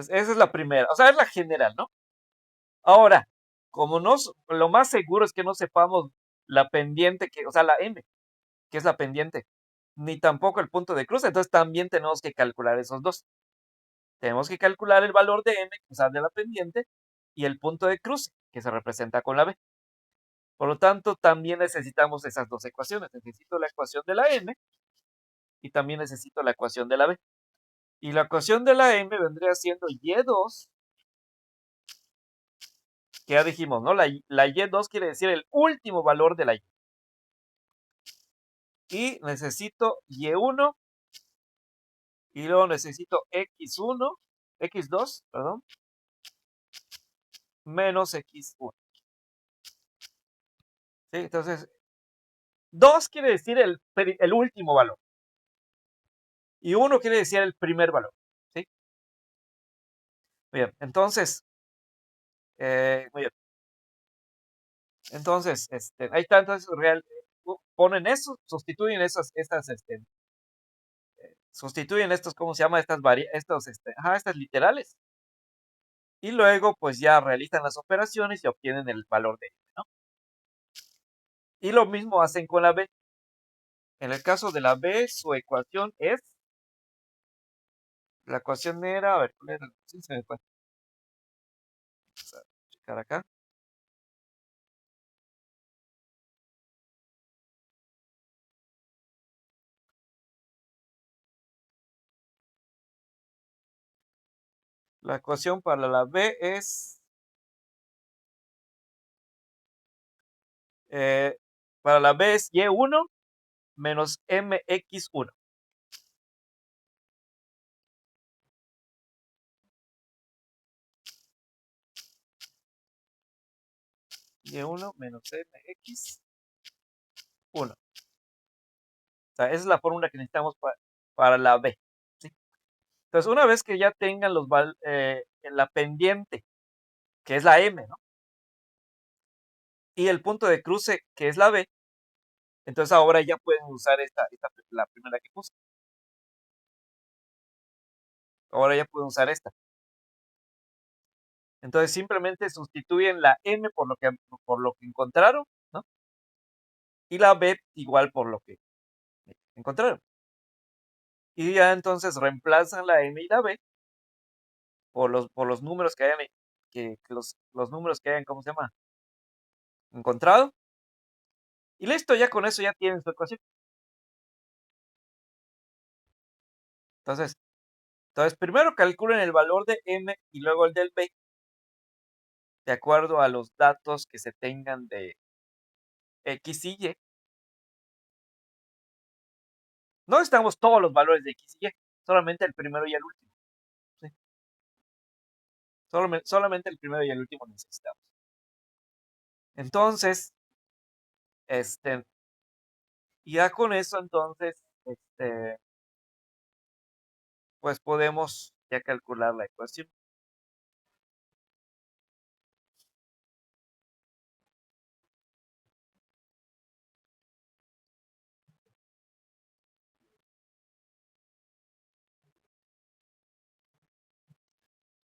Entonces, esa es la primera, o sea, es la general, ¿no? Ahora, como lo más seguro es que no sepamos la pendiente, o sea, la m, que es la pendiente, ni tampoco el punto de cruce, entonces también tenemos que calcular esos dos. Tenemos que calcular el valor de m, que sale de la pendiente, y el punto de cruce, que se representa con la b. Por lo tanto, también necesitamos esas dos ecuaciones. Necesito la ecuación de la m y también necesito la ecuación de la b. Y la ecuación de la m vendría siendo y2, que ya dijimos, ¿no? La y2 quiere decir el último valor de la y. Y necesito y1 y luego necesito x1, x2, perdón, menos x1. ¿Sí? Entonces, 2 quiere decir el último valor. Y 1 quiere decir el primer valor. ¿Sí? Bien, entonces, muy bien. Entonces, ahí está, entonces, ponen eso, sustituyen sustituyen estos, ¿cómo se llama? Estas literales. Y luego, pues ya realizan las operaciones y obtienen el valor de m, ¿no? Y lo mismo hacen con la b. En el caso de la b, su ecuación es, la ecuación era, a ver, ¿cuál era? Sí, se me fue. Vamos a checar acá. La ecuación para la b es, eh, para la b es y1 menos mx1. Y1 menos mx1. O sea, esa es la fórmula que necesitamos para la b. ¿Sí? Entonces, una vez que ya tengan en la pendiente, que es la m, ¿no? Y el punto de cruce, que es la b, entonces ahora ya pueden usar la primera que puse. Ahora ya pueden usar esta. Entonces simplemente sustituyen la m por lo que encontraron, ¿no? Y la b igual por lo que encontraron. Y ya entonces reemplazan la m y la b por los números que hayan, los números que hayan, ¿cómo se llama? Encontrado. Y listo, ya con eso ya tienen su ecuación. Entonces, primero calculen el valor de m y luego el del b, de acuerdo a los datos que se tengan de x y y. No necesitamos todos los valores de x y y, solamente el primero y el último. ¿Sí? Solamente el primero y el último necesitamos. Entonces, este, ya con eso, entonces, pues podemos ya calcular la ecuación.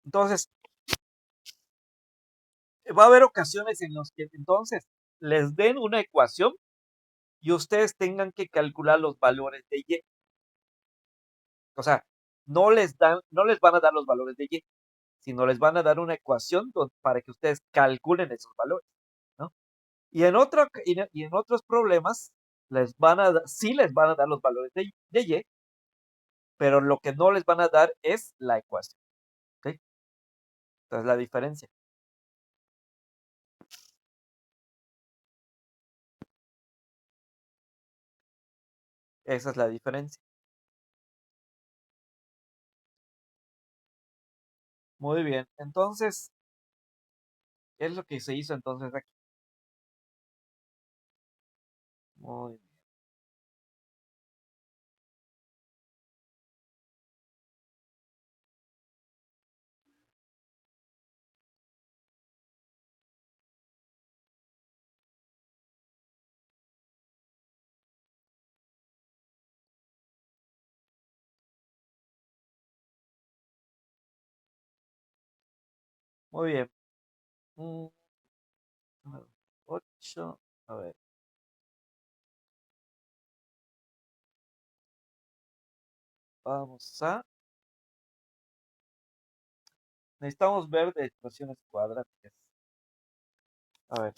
Entonces, va a haber ocasiones en las que entonces les den una ecuación y ustedes tengan que calcular los valores de y. O sea, no les van a dar los valores de y, sino les van a dar una ecuación para que ustedes calculen esos valores, ¿no? Y en otros problemas sí les van a dar los valores de y, pero lo que no les van a dar es la ecuación. ¿Sí? Entonces, la diferencia. Esa es la diferencia. Muy bien. Entonces, ¿qué es lo que se hizo entonces aquí? Muy bien. Muy bien. Mm, 8. A ver. Vamos a. Necesitamos ver de ecuaciones cuadráticas. A ver.